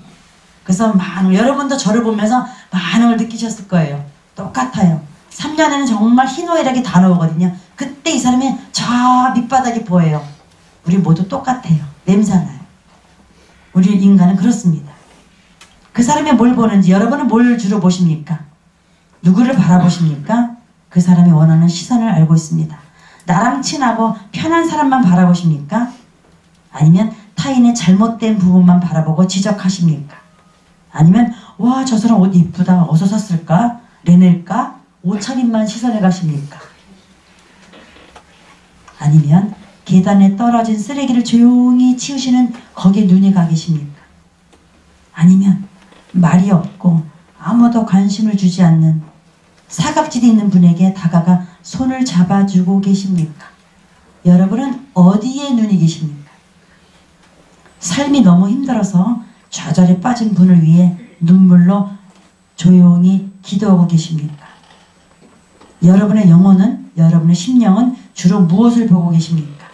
그래서 여러분도 저를 보면서 많은 걸 느끼셨을 거예요. 똑같아요. 3년에는 정말 희노애락이 다 나오거든요. 그때 이 사람이 저 밑바닥이 보여요. 우리 모두 똑같아요. 냄새나요. 우리 인간은 그렇습니다. 그 사람이 뭘 보는지 여러분은 뭘 주로 보십니까? 누구를 바라보십니까? 그 사람이 원하는 시선을 알고 있습니다. 나랑 친하고 편한 사람만 바라보십니까? 아니면 타인의 잘못된 부분만 바라보고 지적하십니까? 아니면 와, 저 사람 옷 이쁘다. 어디서 샀을까? 레넬까? 옷차림만 시선해 가십니까? 아니면 계단에 떨어진 쓰레기를 조용히 치우시는 거기에 눈이 가 계십니까? 아니면 말이 없고 아무도 관심을 주지 않는 사각지대 있는 분에게 다가가 손을 잡아주고 계십니까? 여러분은 어디에 눈이 계십니까? 삶이 너무 힘들어서 좌절에 빠진 분을 위해 눈물로 조용히 기도하고 계십니까? 여러분의 영혼은, 여러분의 심령은 주로 무엇을 보고 계십니까?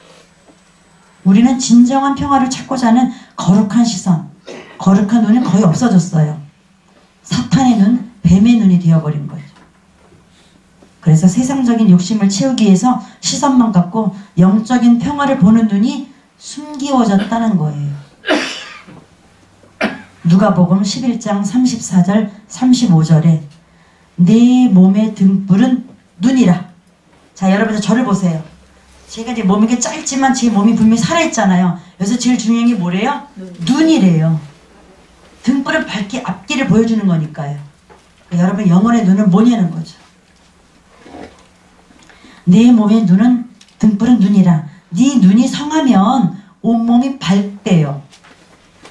우리는 진정한 평화를 찾고자 하는 거룩한 시선, 거룩한 눈이 거의 없어졌어요. 사탄의 눈, 뱀의 눈이 되어버린 거죠. 그래서 세상적인 욕심을 채우기 위해서 시선만 갖고 영적인 평화를 보는 눈이 숨기워졌다는 거예요. 누가복음 11장 34절 35절에 내 몸의 등불은 눈이라. 자, 여러분 저를 보세요. 제가 이제 몸이 게 짧지만 제 몸이 분명히 살아있잖아요. 여기서 제일 중요한 게 뭐래요? 눈이래요. 등불은 밝게 앞길을 보여주는 거니까요. 그러니까 여러분 영혼의 눈은 뭐냐는 거죠. 내 몸의 눈은 등불은 눈이라. 네 눈이 성하면 온몸이 밝대요.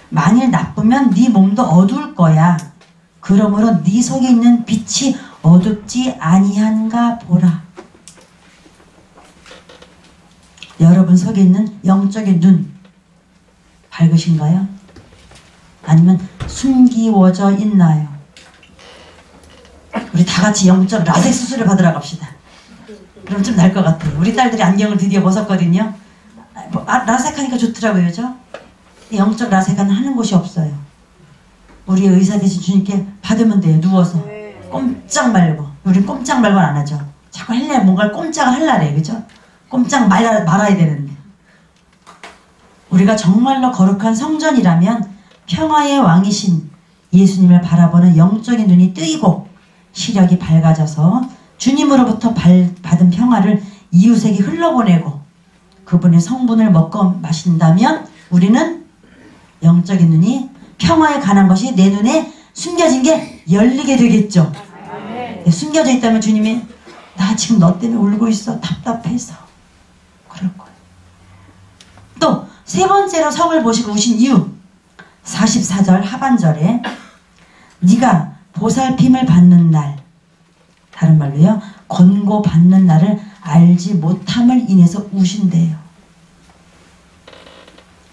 만일 나쁘면 네 몸도 어두울 거야. 그러므로 네 속에 있는 빛이 어둡지 아니한가 보라. 여러분 속에 있는 영적인 눈 밝으신가요? 아니면 숨기워져 있나요? 우리 다 같이 영적 라섹 수술을 받으러 갑시다. 그럼 좀 날 것 같아요. 우리 딸들이 안경을 드디어 벗었거든요. 라섹하니까 좋더라고요. 그죠? 영적 라섹은 하는 곳이 없어요. 우리 의사 대신 주님께 받으면 돼요. 누워서. 꼼짝 말고. 우린 꼼짝 말고는 안 하죠. 자꾸 할래 뭔가를 꼼짝을 할라래. 그죠? 꼼짝 말아야 되는데. 우리가 정말로 거룩한 성전이라면 평화의 왕이신 예수님을 바라보는 영적인 눈이 뜨이고 시력이 밝아져서 주님으로부터 받은 평화를 이웃에게 흘러보내고 그분의 성분을 먹고 마신다면 우리는 영적인 눈이 평화에 관한 것이 내 눈에 숨겨진 게 열리게 되겠죠. 숨겨져 있다면 주님이 나 지금 너 때문에 울고 있어. 답답해서. 그럴 거예요. 또 세 번째로 성을 보시고 우신 이유 44절 하반절에 네가 보살핌을 받는 날 다른 말로요 권고받는 날을 알지 못함을 인해서 우신대요.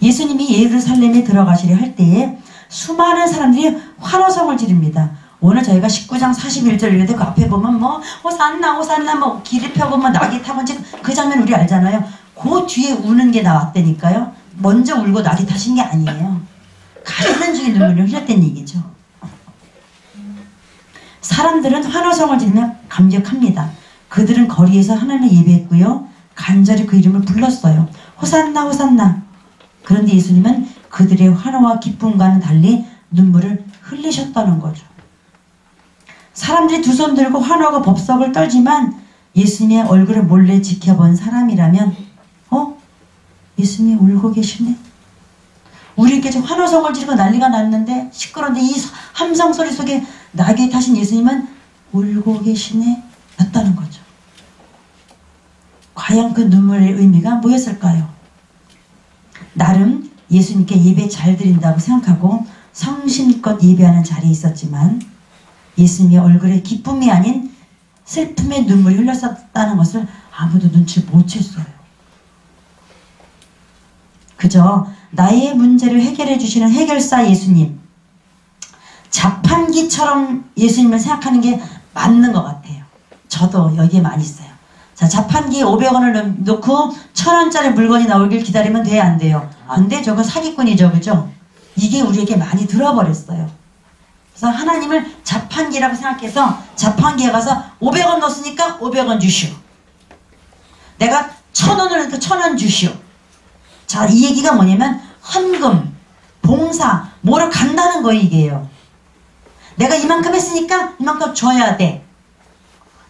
예수님이 예루살렘에 들어가시려 할 때에 수많은 사람들이 환호성을 지릅니다. 오늘 저희가 19장 41절 읽을 때 그 앞에 보면 뭐 호산나 호산나 뭐 길을 펴보면 낙이 타본지 그 장면 우리 알잖아요. 그 뒤에 우는 게 나왔다니까요. 먼저 울고 낙이 타신 게 아니에요. 가시는 중에 눈물을 흘렸다는 얘기죠. 사람들은 환호성을 지르며 감격합니다. 그들은 거리에서 하나님을 예배했고요. 간절히 그 이름을 불렀어요. 호산나 호산나. 그런데 예수님은 그들의 환호와 기쁨과는 달리 눈물을 흘리셨다는 거죠. 사람들이 두 손 들고 환호하고 법석을 떨지만 예수님의 얼굴을 몰래 지켜본 사람이라면 예수님이 울고 계시네. 우리에게 좀 환호성을 지르고 난리가 났는데 시끄러운데 이 함성 소리 속에 낙에 타신 예수님은 울고 계시네 였다는 거죠. 과연 그 눈물의 의미가 뭐였을까요? 나름 예수님께 예배 잘 드린다고 생각하고 성심껏 예배하는 자리에 있었지만 예수님의 얼굴에 기쁨이 아닌 슬픔의 눈물이 흘렀었다는 것을 아무도 눈치를 못 챘어요. 그저 나의 문제를 해결해 주시는 해결사 예수님, 자판기처럼 예수님을 생각하는 게 맞는 것 같아요. 저도 여기에 많이 있어요. 자, 자판기에 500원을 넣고 1000원짜리 물건이 나오길 기다리면 돼요? 안 돼요? 안 돼. 저건 사기꾼이죠. 그죠? 이게 우리에게 많이 들어버렸어요. 그래서 하나님을 자판기라고 생각해서 자판기에 가서 500원 넣었으니까 500원 주시오. 내가 1000원을 넣으니까 1000원 주시오. 자, 이 얘기가 뭐냐면 헌금, 봉사, 뭐를 간다는 거예요. 이게요. 내가 이만큼 했으니까 이만큼 줘야 돼.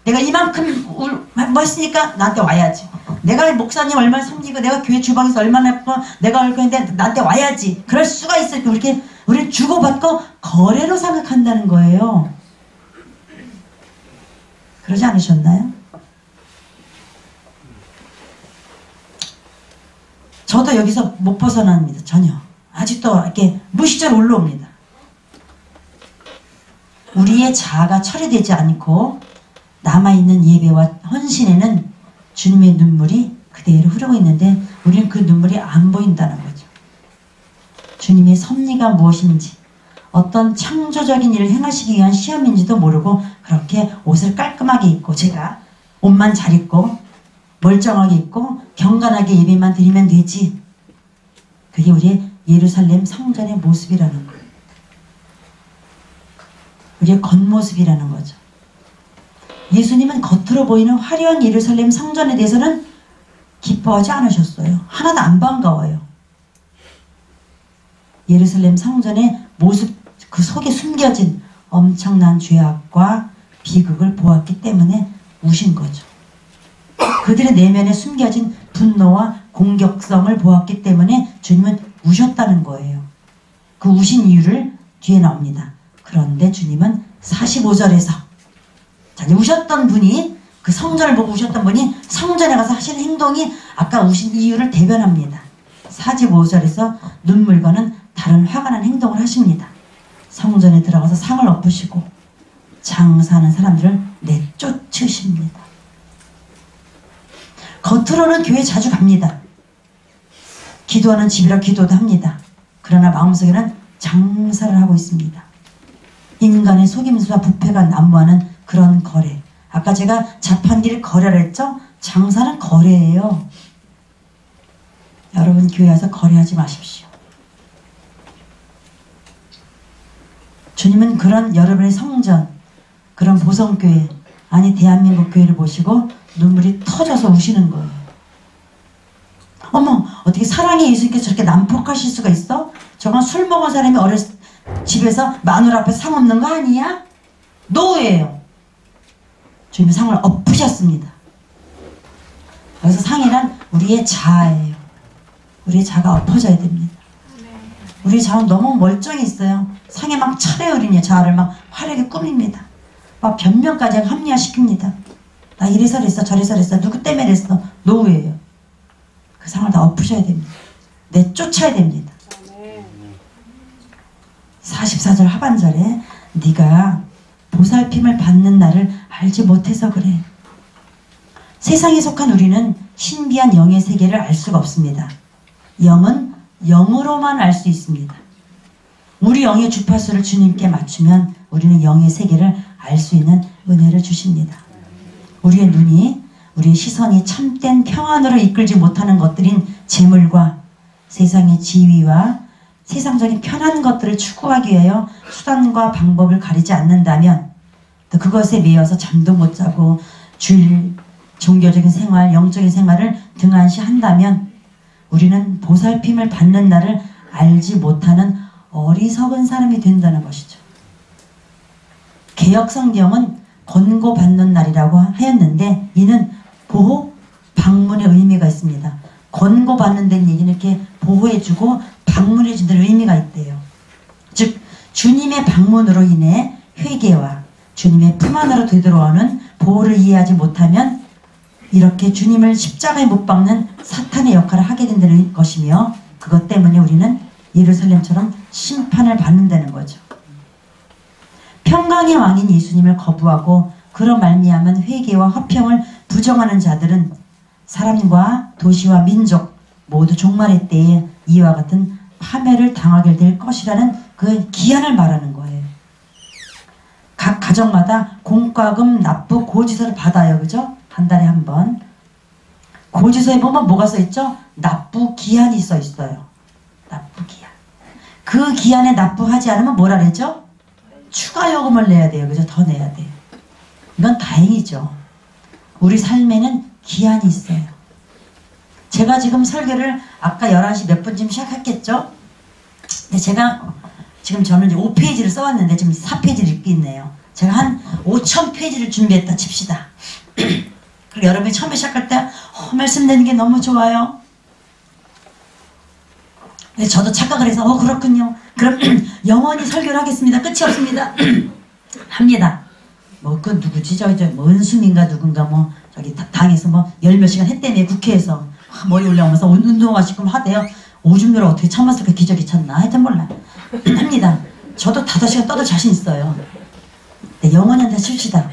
내가 이만큼 뭐 했으니까 나한테 와야지. 내가 목사님 얼마나 섬기고 내가 교회 주방에서 얼마나 했고 내가 얼마인데 나한테 와야지. 그럴 수가 있을까. 이렇게 우리는 주고받고 거래로 생각한다는 거예요. 그러지 않으셨나요? 저도 여기서 못 벗어납니다. 전혀. 아직도 이렇게 무시적으로 올라옵니다. 우리의 자아가 처리되지 않고 남아있는 예배와 헌신에는 주님의 눈물이 그대로 흐르고 있는데 우리는 그 눈물이 안 보인다는 거죠. 주님의 섭리가 무엇인지 어떤 창조적인 일을 행하시기 위한 시험인지도 모르고 그렇게 옷을 깔끔하게 입고 제가 옷만 잘 입고 멀쩡하게 입고 경건하게 예배만 드리면 되지. 그게 우리의 예루살렘 성전의 모습이라는 거예요. 우리의 겉모습이라는 거죠. 예수님은 겉으로 보이는 화려한 예루살렘 성전에 대해서는 기뻐하지 않으셨어요. 하나도 안 반가워요. 예루살렘 성전의 모습 그 속에 숨겨진 엄청난 죄악과 비극을 보았기 때문에 우신 거죠. 그들의 내면에 숨겨진 분노와 공격성을 보았기 때문에 주님은 우셨다는 거예요. 그 우신 이유를 뒤에 나옵니다. 그런데 주님은 45절에서 자, 우셨던 분이 그 성전을 보고 우셨던 분이 성전에 가서 하시는 행동이 아까 우신 이유를 대변합니다. 45절에서 눈물과는 다른 화가 난 행동을 하십니다. 성전에 들어가서 상을 엎으시고 장사하는 사람들을 내쫓으십니다. 겉으로는 교회 자주 갑니다. 기도하는 집이라 기도도 합니다. 그러나 마음속에는 장사를 하고 있습니다. 인간의 속임수와 부패가 난무하는 그런 거래. 아까 제가 자판기를 거래를 했죠? 장사는 거래예요. 여러분 교회 와서 거래하지 마십시오. 주님은 그런 여러분의 성전, 그런 보성교회, 아니 대한민국 교회를 보시고 눈물이 터져서 우시는 거예요. 어머, 어떻게 사랑의 예수님께서 저렇게 난폭하실 수가 있어? 저건 술 먹은 사람이 집에서 마누라 앞에 상 엎는 거 아니야? 노예예요. 주님이 상을 엎으셨습니다. 여기서 상이란 우리의 자아예요. 우리의 자아가 엎어져야 됩니다. 우리 자아는 너무 멀쩡히 있어요. 상에 막 차례어리니 자아를 막 화려하게 꾸밉니다. 막 변명까지 합리화시킵니다. 나 이래서 그랬어, 저래서 그랬어, 누구 때문에 그랬어. 노예예요. 그 상을 다 엎으셔야 됩니다. 내쫓아야 됩니다. 44절 하반절에 네가 보살핌을 받는 날을 알지 못해서 그래. 세상에 속한 우리는 신비한 영의 세계를 알 수가 없습니다. 영은 영으로만 알 수 있습니다. 우리 영의 주파수를 주님께 맞추면 우리는 영의 세계를 알 수 있는 은혜를 주십니다. 우리의 눈이, 우리의 시선이 참된 평안으로 이끌지 못하는 것들인 재물과 세상의 지위와 세상적인 편한 것들을 추구하기 위하여 수단과 방법을 가리지 않는다면, 또 그것에 매여서 잠도 못 자고 주일, 종교적인 생활, 영적인 생활을 등한시한다면 우리는 보살핌을 받는 날을 알지 못하는 어리석은 사람이 된다는 것이죠. 개역성경은 권고받는 날이라고 하였는데 이는 보호, 방문의 의미가 있습니다. 권고받는 데는 얘기는 이렇게 보호해주고 방문해주는 의미가 있대요. 즉 주님의 방문으로 인해 회개와 주님의 품 안으로 되돌아오는 보호를 이해하지 못하면 이렇게 주님을 십자가에 못 박는 사탄의 역할을 하게 된다는 것이며, 그것 때문에 우리는 예루살렘처럼 심판을 받는다는 거죠. 평강의 왕인 예수님을 거부하고 그런 말미암은 회개와 화평을 부정하는 자들은 사람과 도시와 민족 모두 종말의 때에 이와 같은 파멸을 당하게 될 것이라는 그 기한을 말하는 거예요. 각 가정마다 공과금 납부 고지서를 받아요. 그죠? 한 달에 한 번. 고지서에 보면 뭐가 써있죠? 납부 기한이 써있어요. 납부 기한. 그 기한에 납부하지 않으면 뭐라 그랬죠? 추가 요금을 내야 돼요. 그죠? 더 내야 돼요. 이건 다행이죠. 우리 삶에는 기한이 있어요. 제가 지금 설교를 아까 11시 몇 분쯤 시작했겠죠? 근데 제가 지금 저는 이제 5페이지를 써왔는데 지금 4페이지를 읽고 있네요. 제가 한 5,000페이지를 준비했다 칩시다. 그리고 여러분이 처음에 시작할 때 말씀 내는 게 너무 좋아요. 근데 저도 착각을 해서 그렇군요. 그럼 영원히 설교를 하겠습니다. 끝이 없습니다. 합니다. 뭐 그 누구지? 저기 뭐 은수민가 누군가 뭐 저기 당에서 뭐 열 몇 시간 했다며 국회에서 머리 올라오면서 운동하시고 하대요. 오줌누라 어떻게 참았을까 기적이 찼나 하여튼 몰라. 합니다. 저도 5시간 떠들 자신 있어요. 네, 영원한테 칩시다.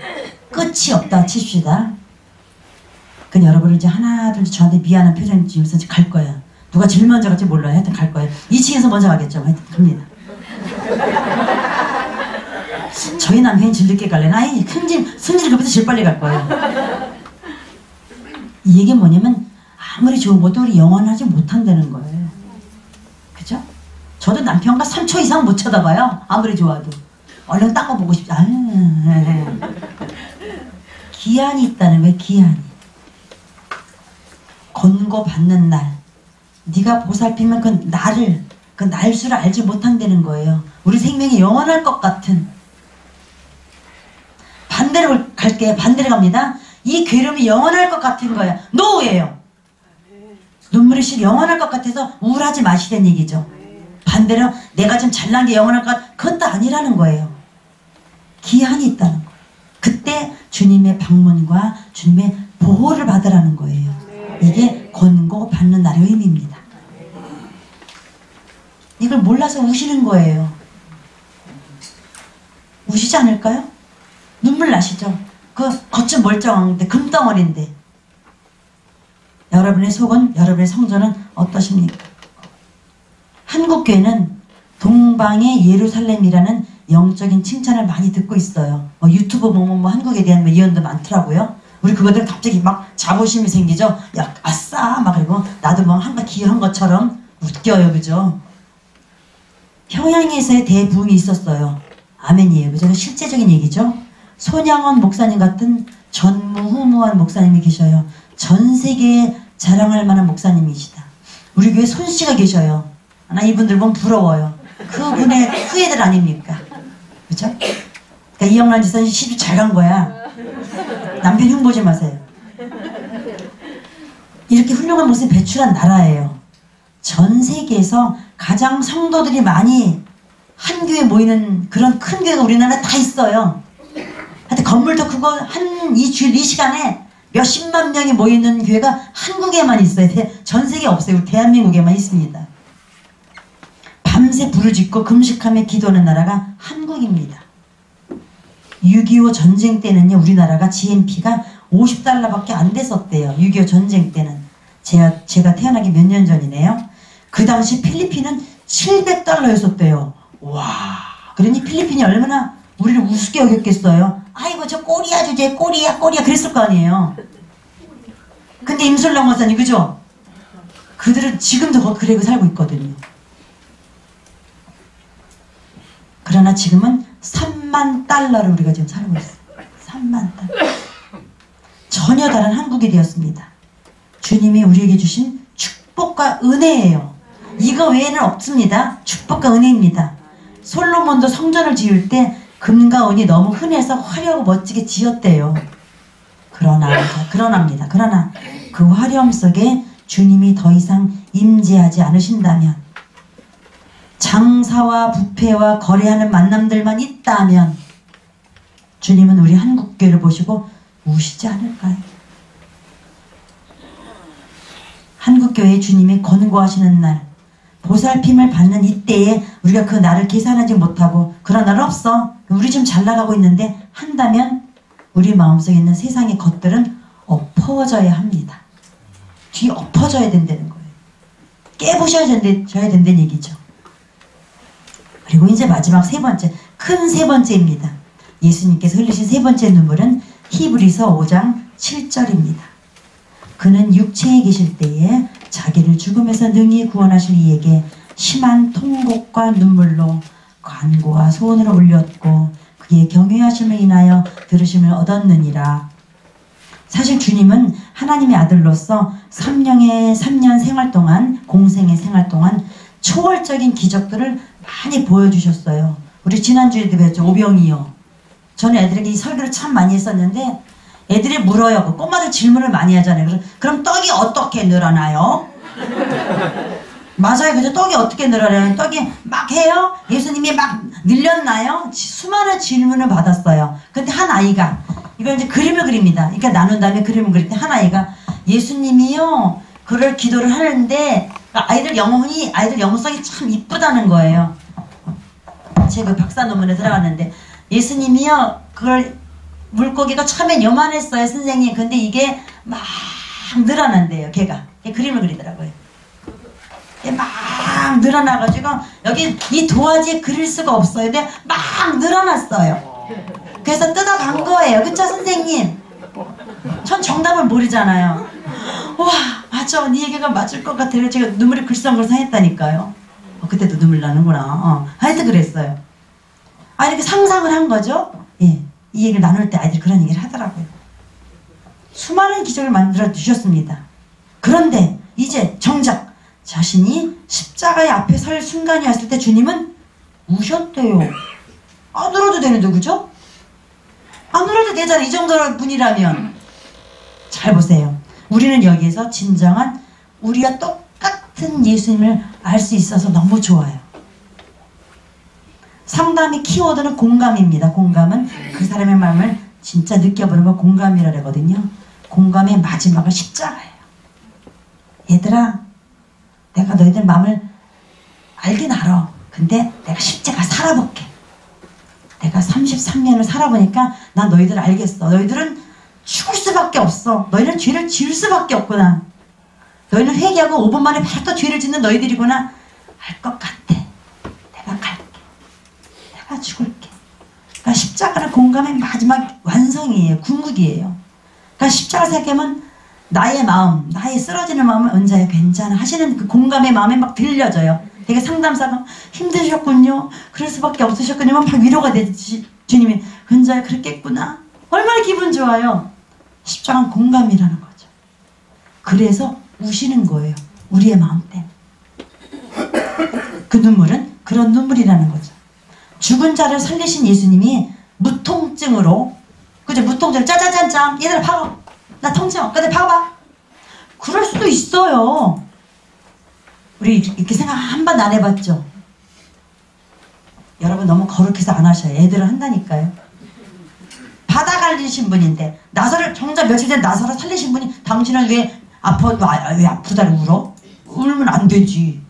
끝이 없다 칩시다. 그럼 여러분은 이제 하나 둘 저한테 미안한 표정 지으면서 갈 거야. 누가 제일 먼저 갈지 몰라요. 하여튼 갈 거예요. 2층에서 먼저 가겠죠. 하여튼 갑니다. 저희 남편이 제일 늦게 갈래. 아이 승진이 그보다 제일 빨리 갈 거예요. 이 얘기는 뭐냐면 아무리 좋은 것도 우리 영원하지 못한다는 거예요. 그죠? 저도 남편과 3초 이상 못 쳐다봐요. 아무리 좋아도. 얼른 딴 거 보고 싶지. 기한이 있다는 거예요. 기한이. 권고받는 날. 네가 보살피면 그 날수를 알지 못한다는 거예요. 우리 생명이 영원할 것 같은. 반대로 갈게요. 반대로 갑니다. 이 괴로움이 영원할 것 같은 거예요. 노예요. 눈물이 실 영원할 것 같아서 우울하지 마시라는 얘기죠. 반대로 내가 좀 잘난 게 영원할 것 같아. 그것도 아니라는 거예요. 기한이 있다는 거예요. 그때 주님의 방문과 주님의 보호를 받으라는 거예요. 이게 권고받는 날의 의미입니다. 이걸 몰라서 우시는 거예요. 우시지 않을까요? 눈물 나시죠? 그 겉은 멀쩡한데 금덩어리인데 여러분의 속은, 여러분의 성전은 어떠십니까? 한국교회는 동방의 예루살렘이라는 영적인 칭찬을 많이 듣고 있어요. 유튜브 보면 뭐 한국에 대한 예언도 많더라고요. 우리 그거들 갑자기 막 자부심이 생기죠. 야, 아싸! 막 그리고 나도 뭐 한가 기여한 것처럼 웃겨요. 그죠? 평양에서의 대부흥이 있었어요. 아멘이에요. 그죠? 실제적인 얘기죠. 손양원 목사님 같은 전무후무한 목사님이 계셔요. 전 세계에 자랑할 만한 목사님이시다. 우리 교회 손씨가 계셔요. 나 이분들 보면 부러워요. 그분의 후예들 아닙니까? 그죠? 그러니까 이영란 지사님 시집 잘 간 거야. 남편 흉보지 마세요. 이렇게 훌륭한 목사님 배출한 나라예요. 전 세계에서 가장 성도들이 많이 한 교회 모이는 그런 큰 교회가 우리나라에 다 있어요. 하여튼 건물도 크고 이 시간에 몇십만 명이 모이는 교회가 한국에만 있어요. 전 세계에 없어요. 우리 대한민국에만 있습니다. 밤새 부르짖고 금식하며 기도하는 나라가 한국입니다. 6.25 전쟁 때는요, 우리나라가 GNP가 50달러밖에 안 됐었대요. 6.25 전쟁 때는. 제가 태어나기 몇 년 전이네요. 그 당시 필리핀은 700달러였었대요. 와, 그러니 필리핀이 얼마나 우리를 우습게 여겼겠어요. 아이고, 저 꼬리야 주제, 꼬리야, 그랬을 거 아니에요. 근데 임솔랑 목사님, 그죠? 그들은 지금도 그러고 살고 있거든요. 그러나 지금은 3만 달러를 우리가 지금 살고 있어요. 3만 달러. 전혀 다른 한국이 되었습니다. 주님이 우리에게 주신 축복과 은혜예요. 이거 외에는 없습니다. 축복과 은혜입니다. 솔로몬도 성전을 지을 때 금과 은이 너무 흔해서 화려하고 멋지게 지었대요. 그러나 그 화려함 속에 주님이 더 이상 임재하지 않으신다면, 장사와 부패와 거래하는 만남들만 있다면 주님은 우리 한국교회를 보시고 우시지 않을까요? 한국교회에 주님이 권고하시는 날, 보살핌을 받는 이때에 우리가 그 날을 계산하지 못하고 그런 날 없어. 우리 좀 잘 나가고 있는데 한다면 우리 마음속에 있는 세상의 것들은 엎어져야 합니다. 뒤에 엎어져야 된다는 거예요. 깨부셔야 된다는 얘기죠. 그리고 이제 마지막 세 번째, 큰 세 번째입니다. 예수님께서 흘리신 세 번째 눈물은 히브리서 5장 7절입니다. 그는 육체에 계실 때에 자기를 죽음에서 능히 구원하실 이에게 심한 통곡과 눈물로 간구와 소원을 올렸고 그의 경외하심을 인하여 들으심을 얻었느니라. 사실 주님은 하나님의 아들로서 3년 생활 동안, 공생의 생활 동안 초월적인 기적들을 많이 보여주셨어요. 우리 지난주에도 배웠죠. 오병이어. 저는 애들에게 이 설교를 참 많이 했었는데 애들이 물어요. 그 꼬마들 질문을 많이 하잖아요. 그럼 떡이 어떻게 늘어나요? 맞아요. 그죠? 떡이 어떻게 늘어나요? 떡이 막 해요? 예수님이 막 늘렸나요? 수많은 질문을 받았어요. 근데 한 아이가, 이걸 이제 그림을 그립니다. 그러니까 나눈 다음에 그림을 그릴 때 한 아이가 예수님이요, 그럴 기도를 하는데 아이들 영성이 참 이쁘다는 거예요. 제가 박사 논문에 들어갔는데 예수님이요, 그걸 물고기가 처음엔 요만했어요, 선생님. 근데 이게 막 늘어난대요, 걔가. 그림을 그리더라고요. 막 늘어나가지고 여기 이 도화지에 그릴 수가 없어요. 근데 막 늘어났어요. 그래서 뜯어간 거예요. 그쵸, 선생님? 전 정답을 모르잖아요. 와, 맞아. 네 얘기가 맞을 것 같아요. 제가 눈물이 글썽글썽했다니까요. 그때도 눈물 나는구나. 하여튼 그랬어요. 이렇게 상상을 한 거죠. 예, 이 얘기를 나눌 때 아이들이 그런 얘기를 하더라고요. 수많은 기적을 만들어 주셨습니다. 그런데 이제 정작 자신이 십자가의 앞에 설 순간이 왔을 때 주님은 우셨대요. 안 울어도 되는데, 그죠? 안 울어도 되잖아. 이 정도 분이라면. 잘 보세요. 우리는 여기에서 진정한 우리와 똑같은 예수님을 알 수 있어서 너무 좋아요. 상담의 키워드는 공감입니다. 공감은 그 사람의 마음을 진짜 느껴보는 걸 공감이라 그러거든요. 공감의 마지막은 십자가예요. 얘들아, 내가 너희들 마음을 알긴 알아. 근데 내가 십자가 살아볼게. 내가 33년을 살아보니까 난 너희들 알겠어. 너희들은 죽을 수밖에 없어. 너희는 죄를 지을 수밖에 없구나. 너희는 회개하고 5분 만에 바로 또 죄를 짓는 너희들이구나. 알 것 같아. 내가 갈게. 내가 죽을게. 그러니까 십자가는 공감의 마지막 완성이에요. 궁극이에요. 그러니까 십자가 생각하면 나의 마음, 나의 쓰러지는 마음을 은자야 괜찮아 하시는 그 공감의 마음이 막 들려져요. 되게 상담사가 힘드셨군요. 그럴 수밖에 없으셨군요. 막 위로가 되지. 주님이 은자야 그랬겠구나. 얼마나 기분 좋아요. 십자가는 공감이라는 거죠. 그래서 우시는 거예요. 우리의 마음 때문에. 그 눈물은 그런 눈물이라는 거죠. 죽은 자를 살리신 예수님이 무통증으로, 그죠? 무통증 짜자잔짠 얘들아 박아. 나 통증 없거든 박아봐. 그럴 수도 있어요. 우리 이렇게 생각 한 번 안 해봤죠? 여러분 너무 거룩해서 안 하셔요. 애들은 한다니까요. 바다 갈리신 분인데 나사를 정작 며칠 전에 나사를 살리신 분이 당신은 왜 아프다고 울어? 울면 안 되지.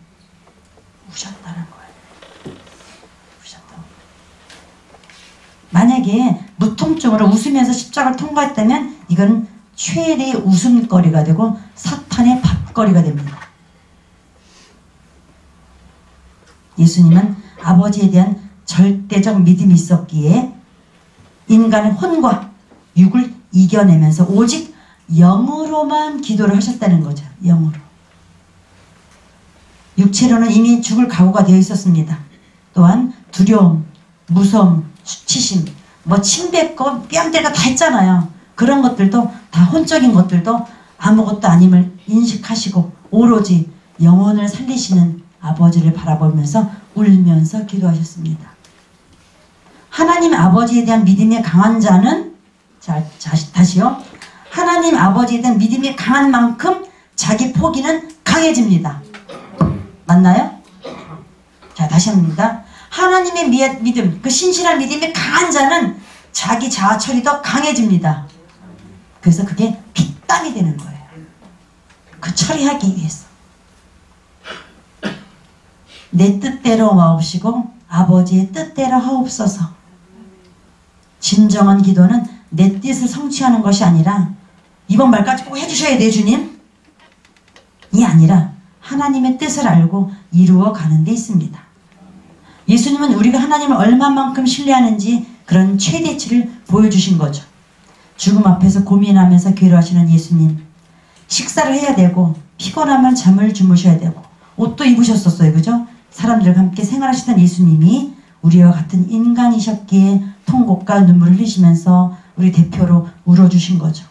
우셨다는 거예요. 우셨다. 만약에 무통증으로 웃으면서 십자가를 통과했다면 이건 최대의 웃음거리가 되고 사탄의 밥거리가 됩니다. 예수님은 아버지에 대한 절대적 믿음이 있었기에 인간의 혼과 육을 이겨내면서 오직 영으로만 기도를 하셨다는 거죠. 영으로. 육체로는 이미 죽을 각오가 되어 있었습니다. 또한 두려움, 무서움, 수치심, 침뱉고 뺨때리고 다 했잖아요. 그런 것들도 다 혼적인 것들도 아무것도 아님을 인식하시고 오로지 영혼을 살리시는 아버지를 바라보면서 울면서 기도하셨습니다. 하나님 아버지에 대한 믿음이 강한 자는, 다시요. 하나님 아버지에 대한 믿음이 강한 만큼 자기 포기는 강해집니다. 맞나요? 자, 다시 합니다. 하나님의 믿음, 그 신실한 믿음이 강한 자는 자기 자아 처리도 강해집니다. 그래서 그게 핏땀이 되는 거예요. 그 처리하기 위해서. 내 뜻대로 마옵시고 아버지의 뜻대로 하옵소서. 진정한 기도는 내 뜻을 성취하는 것이 아니라 이번 말까지 꼭 해주셔야 돼요 주님. 이 아니라 하나님의 뜻을 알고 이루어가는 데 있습니다. 예수님은 우리가 하나님을 얼마만큼 신뢰하는지 그런 최대치를 보여주신 거죠. 죽음 앞에서 고민하면서 괴로워하시는 예수님. 식사를 해야 되고 피곤하면 잠을 주무셔야 되고 옷도 입으셨었어요. 그죠? 사람들과 함께 생활하시던 예수님이 우리와 같은 인간이셨기에 통곡과 눈물을 흘리시면서 우리 대표로 울어주신 거죠.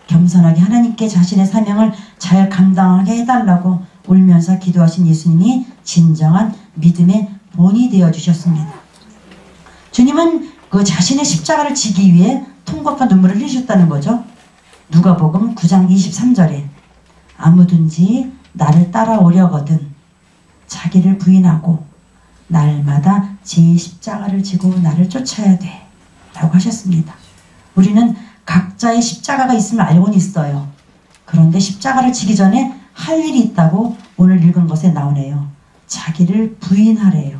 겸손하게 하나님께 자신의 사명을 잘 감당하게 해달라고 울면서 기도하신 예수님이 진정한 믿음의 본이 되어주셨습니다. 주님은 그 자신의 십자가를 지기 위해 통곡과 눈물을 흘리셨다는 거죠. 누가복음 9장 23절에 아무든지 나를 따라오려거든 자기를 부인하고 날마다 제 십자가를 지고 나를 쫓아야 돼 라고 하셨습니다. 우리는 각자의 십자가가 있음을 알고는 있어요. 그런데 십자가를 지기 전에 할 일이 있다고 오늘 읽은 것에 나오네요. 자기를 부인하래요.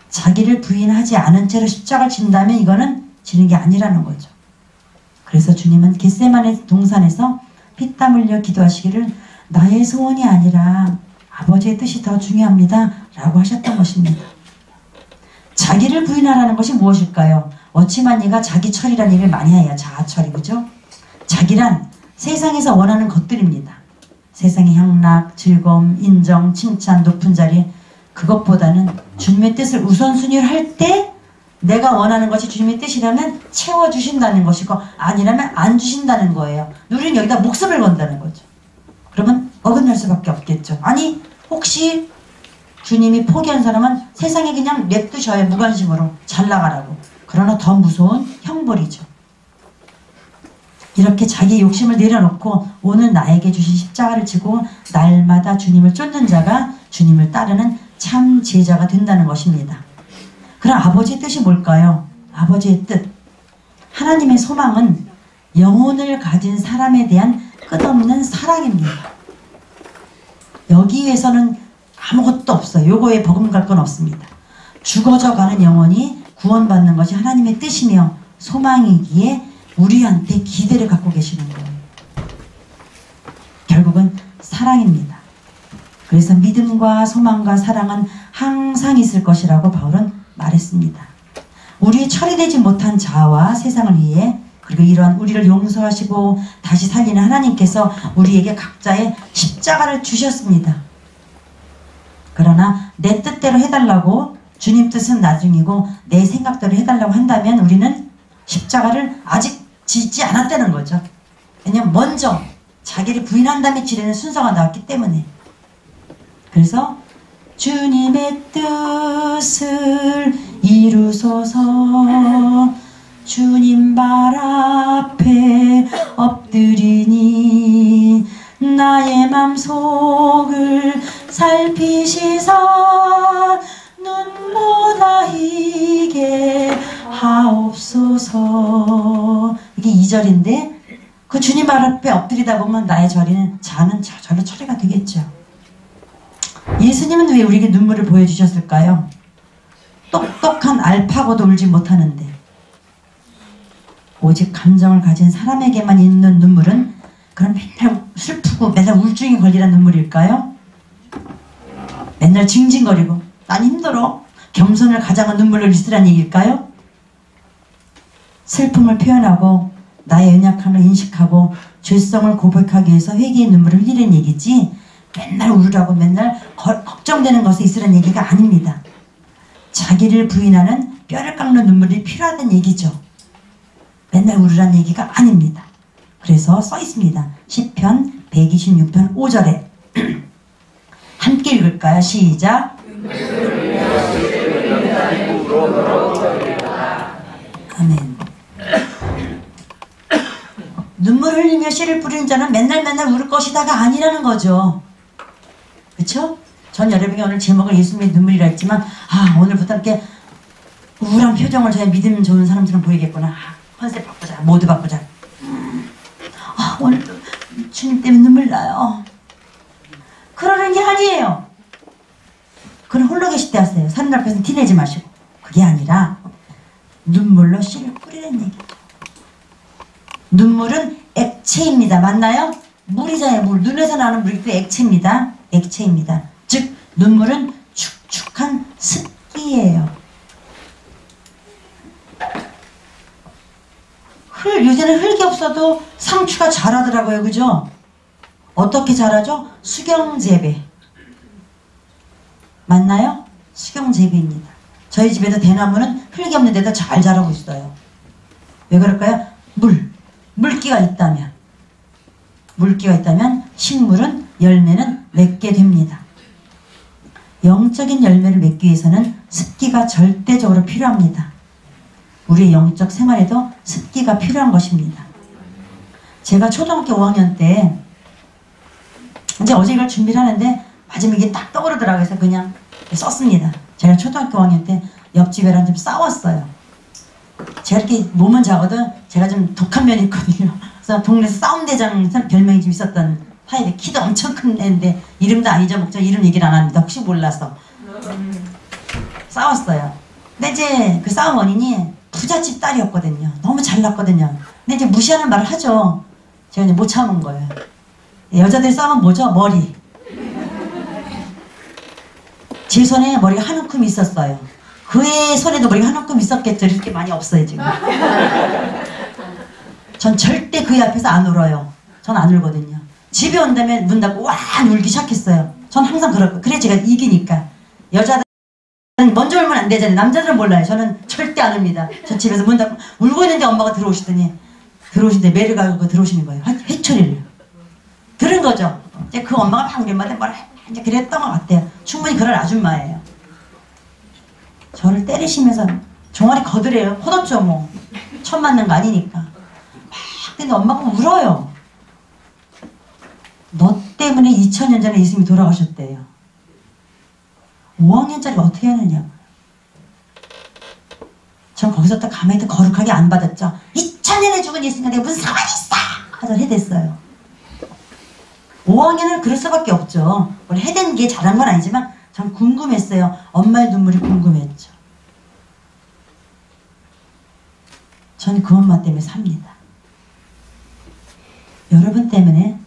자기를 부인하지 않은 채로 십자가를 진다면 이거는 지는 게 아니라는 거죠. 그래서 주님은 겟세마네 동산에서 피땀 흘려 기도하시기를 나의 소원이 아니라 아버지의 뜻이 더 중요합니다 라고 하셨던 것입니다. 자기를 부인하라는 것이 무엇일까요? 워치만이가 자기 처리라는 얘기를 많이 해요. 자아 처리, 그죠? 자기란 세상에서 원하는 것들입니다. 세상의 향락, 즐거움, 인정, 칭찬, 높은 자리, 그것보다는 주님의 뜻을 우선순위를 할 때 내가 원하는 것이 주님의 뜻이라면 채워주신다는 것이고 아니라면 안 주신다는 거예요. 우리는 여기다 목숨을 건다는 거죠. 그러면 어긋날 수밖에 없겠죠. 아니 혹시 주님이 포기한 사람은 세상에 그냥 냅두셔야 무관심으로 잘 나가라고. 그러나 더 무서운 형벌이죠. 이렇게 자기 욕심을 내려놓고 오늘 나에게 주신 십자가를 지고 날마다 주님을 쫓는 자가 주님을 따르는 참 제자가 된다는 것입니다. 그럼 아버지의 뜻이 뭘까요? 아버지의 뜻. 하나님의 소망은 영혼을 가진 사람에 대한 끝없는 사랑입니다. 여기에서는 아무것도 없어요. 요거에 버금갈 건 없습니다. 죽어져가는 영혼이 구원받는 것이 하나님의 뜻이며 소망이기에 우리한테 기대를 갖고 계시는 거예요. 결국은 사랑입니다. 그래서 믿음과 소망과 사랑은 항상 있을 것이라고 바울은 말했습니다. 우리의 처리되지 못한 자아와 세상을 위해 그리고 이러한 우리를 용서하시고 다시 살리는 하나님께서 우리에게 각자의 십자가를 주셨습니다. 그러나 내 뜻대로 해달라고 주님 뜻은 나중이고 내 생각대로 해달라고 한다면 우리는 십자가를 아직 짓지 않았다는 거죠. 왜냐면 먼저 자기를 부인한 다음에 지르는 순서가 나왔기 때문에. 그래서 주님의 뜻을 이루소서 주님 발 앞에 엎드리니 나의 맘속을 살피시사 눈보다 이게 하옵소서. 이게 2절인데 그 주님 발 앞에 엎드리다 보면 나의 자는 저절로 처리가 되겠죠. 예수님은 왜 우리에게 눈물을 보여주셨을까요? 똑똑한 알파고도 울지 못하는데 오직 감정을 가진 사람에게만 있는 눈물은 그럼 맨날 슬프고 맨날 우울증에 걸리는 눈물일까요? 맨날 징징거리고 난 힘들어 겸손을 가장한 눈물을 흘리라는 얘기일까요? 슬픔을 표현하고 나의 연약함을 인식하고 죄성을 고백하기 위해서 회개의 눈물을 흘리는 얘기지 맨날 울으라고 맨날 걱정되는 것에 있으라는 얘기가 아닙니다. 자기를 부인하는 뼈를 깎는 눈물이 필요하다는 얘기죠. 맨날 울으라는 얘기가 아닙니다. 그래서 써 있습니다. 시편 126편 5절에 함께 읽을까요? 시작. 아멘. 눈물 흘리며 씨를 뿌리는 자는 맨날 울을 것이다가 아니라는 거죠. 그쵸? 전 여러분이 오늘 제목을 예수님의 눈물이라 했지만 오늘부터 이렇게 우울한 표정을 저희 믿음 좋은 사람처럼 보이겠구나. 컨셉 바꾸자. 모두 바꾸자. 오늘도 주님 때문에 눈물 나요. 그러는 게 아니에요. 그건 홀로 계실 때 하세요. 사람 앞에서는 티내지 마시고. 그게 아니라 눈물로 씨를 뿌리는 얘기죠. 눈물은 액체입니다. 맞나요? 물이잖아요. 물. 눈에서 나는 물이 또 액체입니다. 액체입니다. 즉 눈물은 축축한 습기예요. 요새는 흙이 없어도 상추가 자라더라고요. 그죠? 어떻게 자라죠? 수경재배. 맞나요? 수경재배입니다. 저희 집에도 대나무는 흙이 없는 데도 잘 자라고 있어요. 왜 그럴까요? 물기가 있다면 식물은 열매는 맺게 됩니다. 영적인 열매를 맺기 위해서는 습기가 절대적으로 필요합니다. 우리의 영적 생활에도 습기가 필요한 것입니다. 제가 초등학교 5학년 때 이제 어제 이걸 준비를 하는데 마지막에 이게 딱 떠오르더라고요. 그래서 그냥 썼습니다. 제가 초등학교 5학년 때 옆집 애랑 좀 싸웠어요. 제가 이렇게 몸은 작거든. 제가 좀 독한 면이 있거든요. 그래서 동네에서 싸움대장 별명이 좀 있었던 타입에 키도 엄청 큰 애인데 이름도 안 잊어먹죠. 이름 얘기를 안 합니다. 혹시 몰라서. 싸웠어요. 근데 이제 그 싸움 원인이 부잣집 딸이었거든요. 너무 잘났거든요. 근데 이제 무시하는 말을 하죠. 제가 이제 못 참은 거예요. 여자들 싸움은 뭐죠? 머리. 제 손에 머리가 한 움큼 있었어요. 그의 손에도 머리가 한 움큼 있었겠죠. 이렇게 많이 없어요 지금. 전 절대 그의 앞에서 안 울어요. 전 안 울거든요. 집에 온다면 문 닫고 와 울기 시작했어요. 전 항상 그럴 그래 제가 이기니까. 여자들은 먼저 울면 안 되잖아요. 남자들은 몰라요. 저는 절대 안 웁니다. 저 집에서 문 닫고 울고 있는데 엄마가 들어오시는데 매를 가고 들어오시는 거예요. 회초리를. 들은 거죠. 이제 그 엄마가 막 우리 엄마한테 뭐라 이제 그랬던 것 같아요. 충분히 그럴 아줌마예요. 저를 때리시면서 종아리 거드래요. 퍼졌죠 뭐. 처음 맞는 거 아니니까. 막 있는데 엄마가 울어요. 너 때문에 2000년 전에 예수님이 돌아가셨대요. 5학년짜리가 어떻게 하느냐고요. 전 거기서 또 가만히 거룩하게 안 받았죠. 2000년에 죽은 예수님과 내가 무슨 상관이 있어! 하자 해댔어요. 5학년은 그럴 수밖에 없죠. 원래 해댄 게 잘한 건 아니지만 전 궁금했어요. 엄마의 눈물이 궁금했죠. 저는 그 엄마 때문에 삽니다. 여러분 때문에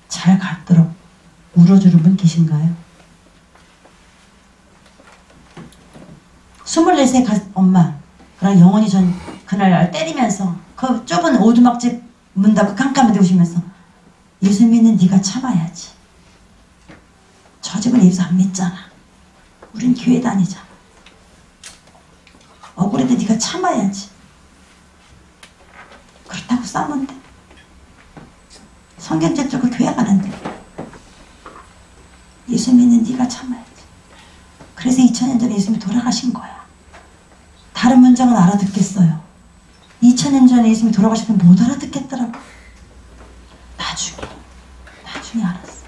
잘 갖도록 울어주는 분 계신가요? 24세 엄마, 그랑 영원히 전 그날 때리면서 그 좁은 오두막집 문 닫고 깜깜하게 오시면서 예수 믿는 네가 참아야지. 저 집은 예수 안 믿잖아. 우린 교회 다니잖아. 억울해도 네가 참아야지. 그렇다고 싸우는데 성경책 들고 교회 가는데 예수 믿는 네가 참아야지. 그래서 2000년 전에 예수님이 돌아가신 거야. 다른 문장은 알아듣겠어요. 2000년 전에 예수님이 돌아가셨을 때 못 알아듣겠더라고. 나중에 알았어.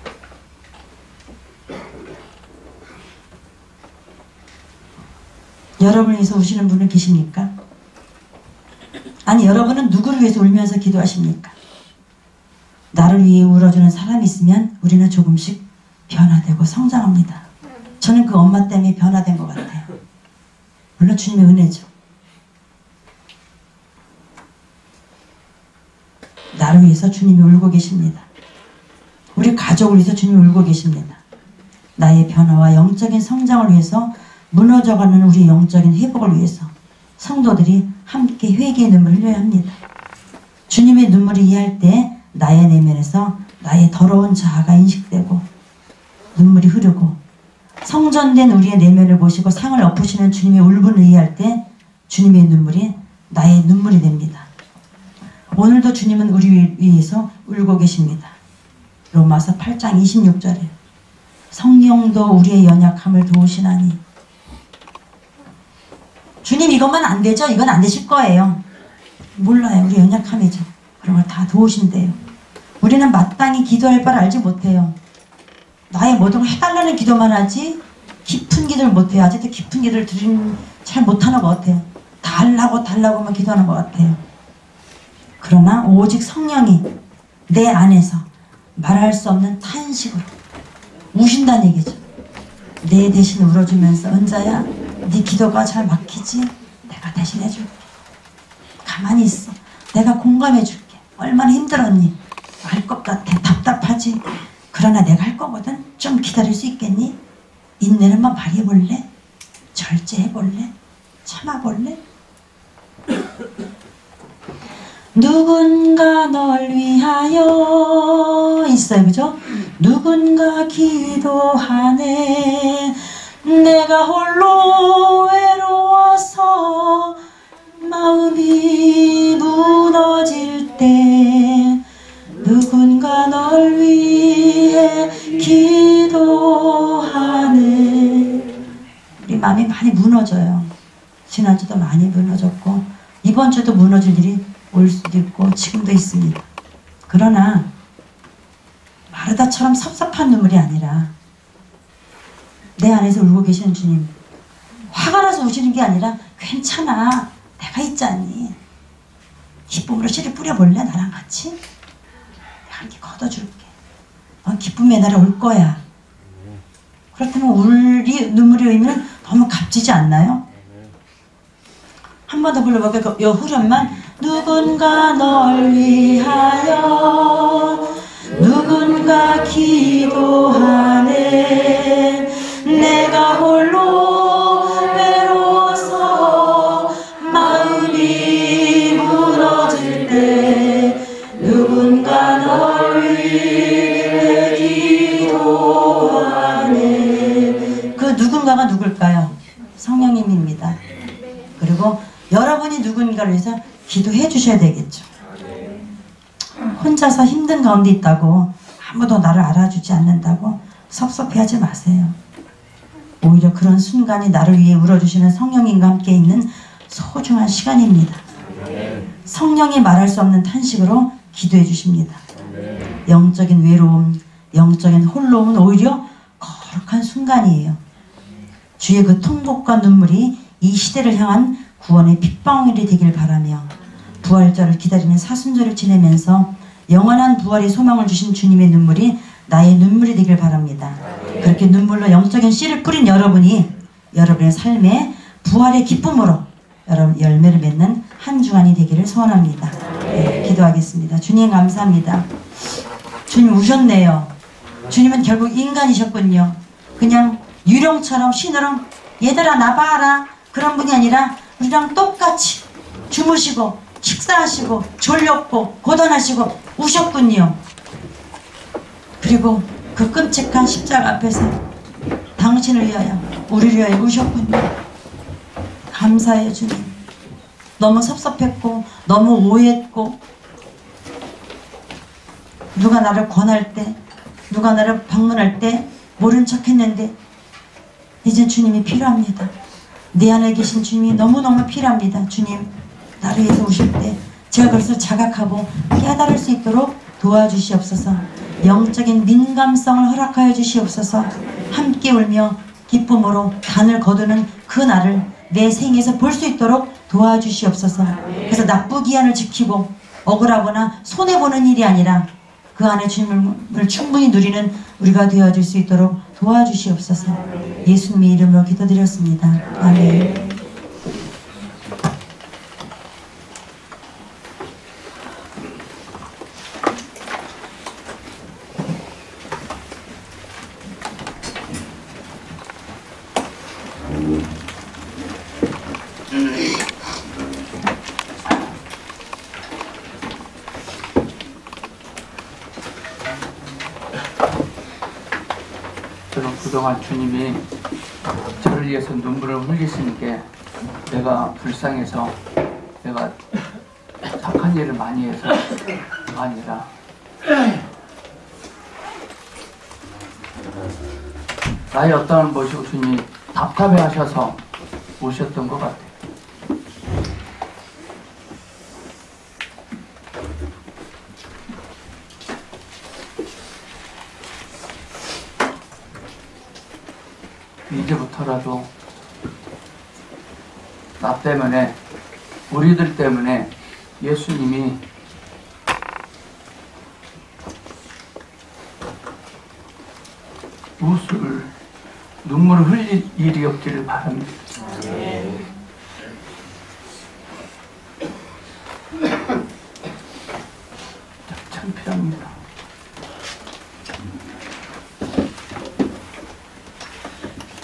여러분을 위해서 우시는 분은 계십니까? 아니, 여러분은 누구를 위해서 울면서 기도하십니까? 나를 위해 울어주는 사람이 있으면 우리는 조금씩 변화되고 성장합니다. 저는 그 엄마 때문에 변화된 것 같아요. 물론 주님의 은혜죠. 나를 위해서 주님이 울고 계십니다. 우리 가족을 위해서 주님이 울고 계십니다. 나의 변화와 영적인 성장을 위해서, 무너져가는 우리 영적인 회복을 위해서 성도들이 함께 회개의 눈물을 흘려야 합니다. 주님의 눈물을 이해할 때 나의 내면에서 나의 더러운 자아가 인식되고 눈물이 흐르고, 성전된 우리의 내면을 보시고 상을 엎으시는 주님의 울분을 이해할 때 주님의 눈물이 나의 눈물이 됩니다. 오늘도 주님은 우리 위해서 울고 계십니다. 로마서 8장 26절에 성령도 우리의 연약함을 도우시나니. 주님 이것만 안 되죠? 이건 안 되실 거예요. 몰라요. 우리 연약함이죠. 그런 걸 다 도우신대요. 우리는 마땅히 기도할 바를 알지 못해요. 나의 모든 걸 해달라는 기도만 하지 깊은 기도를 못해요. 아직도 깊은 기도를 잘 못하는 것 같아요. 달라고만 기도하는 것 같아요. 그러나 오직 성령이 내 안에서 말할 수 없는 탄식으로 우신다는 얘기죠. 내 대신 울어주면서, 은자야 네 기도가 잘 막히지? 내가 대신 해줄게. 가만히 있어. 내가 공감해줄게. 얼마나 힘들었니? 알 것 같아. 답답하지? 그러나 내가 할 거거든. 좀 기다릴 수 있겠니? 인내를 한번 발휘해볼래? 절제해볼래? 참아볼래? 누군가 널 위하여 있어요. 그죠? 누군가 기도하네. 내가 홀로 외로워서 마음이 무너질 때 누군가 널 위해 기도하네. 우리 마음이 많이 무너져요. 지난주도 많이 무너졌고 이번 주도 무너질 일이 올 수도 있고 지금도 있습니다. 그러나 마르다처럼 섭섭한 눈물이 아니라 내 안에서 울고 계시는 주님, 화가 나서 우시는 게 아니라 괜찮아, 내가 있잖니, 기쁨으로 씨를 뿌려볼래? 나랑 같이? 내가 이렇게 걷어줄게. 넌 기쁨의 날에 올 거야. 그렇다면 눈물의 의미는 너무 값지지 않나요? 한 번 더 불러볼게요. 요 후렴만. 누군가 널 위하여 누군가 기도하네. 내가 홀로 외로워서 마음이 무너질 때 누군가 널 위해 기도하네. 그 누군가가 누굴까요? 성령님입니다. 그리고 여러분이 누군가를 위해서 기도해 주셔야 되겠죠. 혼자서 힘든 가운데 있다고 아무도 나를 알아주지 않는다고 섭섭해하지 마세요. 오히려 그런 순간이 나를 위해 울어주시는 성령님과 함께 있는 소중한 시간입니다. 성령이 말할 수 없는 탄식으로 기도해 주십니다. 영적인 외로움, 영적인 홀로움은 오히려 거룩한 순간이에요. 주의 그 통곡과 눈물이 이 시대를 향한 구원의 핏방울이 되길 바라며 부활절을 기다리는 사순절을 지내면서 영원한 부활의 소망을 주신 주님의 눈물이 나의 눈물이 되길 바랍니다. 그렇게 눈물로 영적인 씨를 뿌린 여러분이 여러분의 삶에 부활의 기쁨으로 여러분 열매를 맺는 한 주간이 되기를 소원합니다. 네, 기도하겠습니다. 주님 감사합니다. 주님 우셨네요. 주님은 결국 인간이셨군요. 그냥 유령처럼 신으로 얘들아 나 봐라 그런 분이 아니라 우리랑 똑같이 주무시고 식사하시고 졸렸고 고단하시고 우셨군요. 그리고 그 끔찍한 십자가 앞에서 당신을 위하여 우리를 위하여 우셨군요. 감사해요 주님. 너무 섭섭했고 너무 오해했고 누가 나를 권할 때 누가 나를 방문할 때 모른 척 했는데 이제 주님이 필요합니다. 내 안에 계신 주님이 너무너무 필요합니다. 주님 나를 위해서 오실 때 제가 그것을 자각하고 깨달을 수 있도록 도와주시옵소서. 영적인 민감성을 허락하여 주시옵소서. 함께 울며 기쁨으로 단을 거두는 그 날을 내 생에서 볼 수 있도록 도와주시옵소서. 그래서 나쁘기한을 지키고 억울하거나 손해보는 일이 아니라 그 안에 주님을 충분히 누리는 우리가 되어줄 수 있도록 도와주시옵소서. 예수님의 이름으로 기도드렸습니다. 아멘. 저는 그동안 주님이 저를 위해서 눈물을 흘리시는 게 내가 불쌍해서 내가 착한 일을 많이 해서 아니라 나의 어떠한 모시고 주님이 답답해 하셔서 오셨던 것 같아요. 이제부터라도 나 때문에 우리들 때문에 예수님이 눈물을 흘릴 일이 없기를 바랍니다. 참 필요합니다.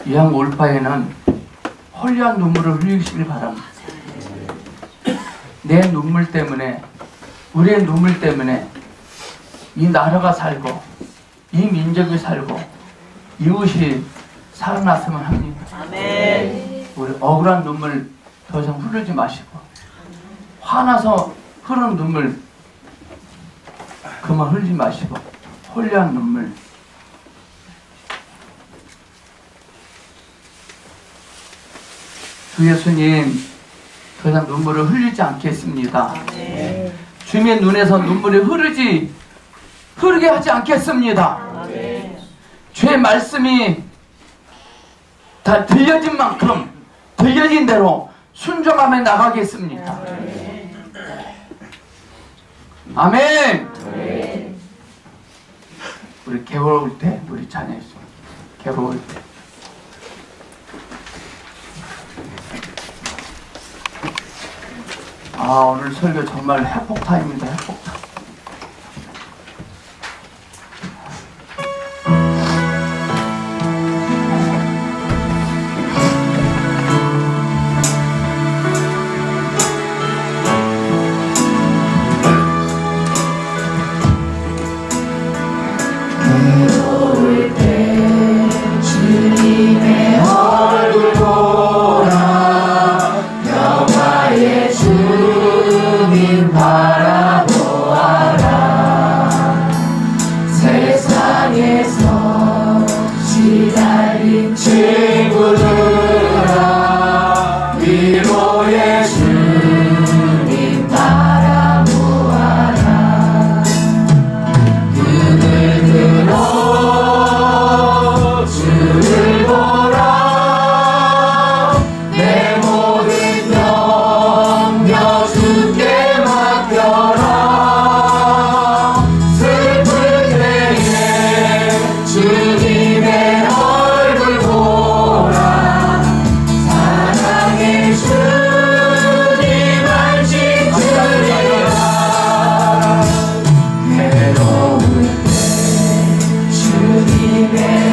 이왕 올 바에는 헐리한 눈물을 흘리시길 바랍니다. 내 눈물 때문에, 우리의 눈물 때문에 이 나라가 살고 이 민족이 살고 이웃이 살아났으면 합니다. 아멘. 우리 억울한 눈물 더 이상 흐르지 마시고 화나서 흐르는 눈물 그만 흘리지 마시고 헐리한 눈물 주 예수님 더 이상 눈물을 흘리지 않겠습니다. 아멘. 주님의 눈에서 눈물이 흐르게 하지 않겠습니다. 아멘. 주의 말씀이 다 들려진 만큼 들려진 대로 순종하며 나가겠습니다. 아멘. 아멘. 우리 괴로울 때 우리 자녀 괴로울 때 오늘 설교 정말 회복타임입니다. 회복타임. 괴로울 때 주님의 얼굴 보라 영화의 주님 바라보아라 세상에서 시달린 친구들아 위로의 주님 바라보아라 주님의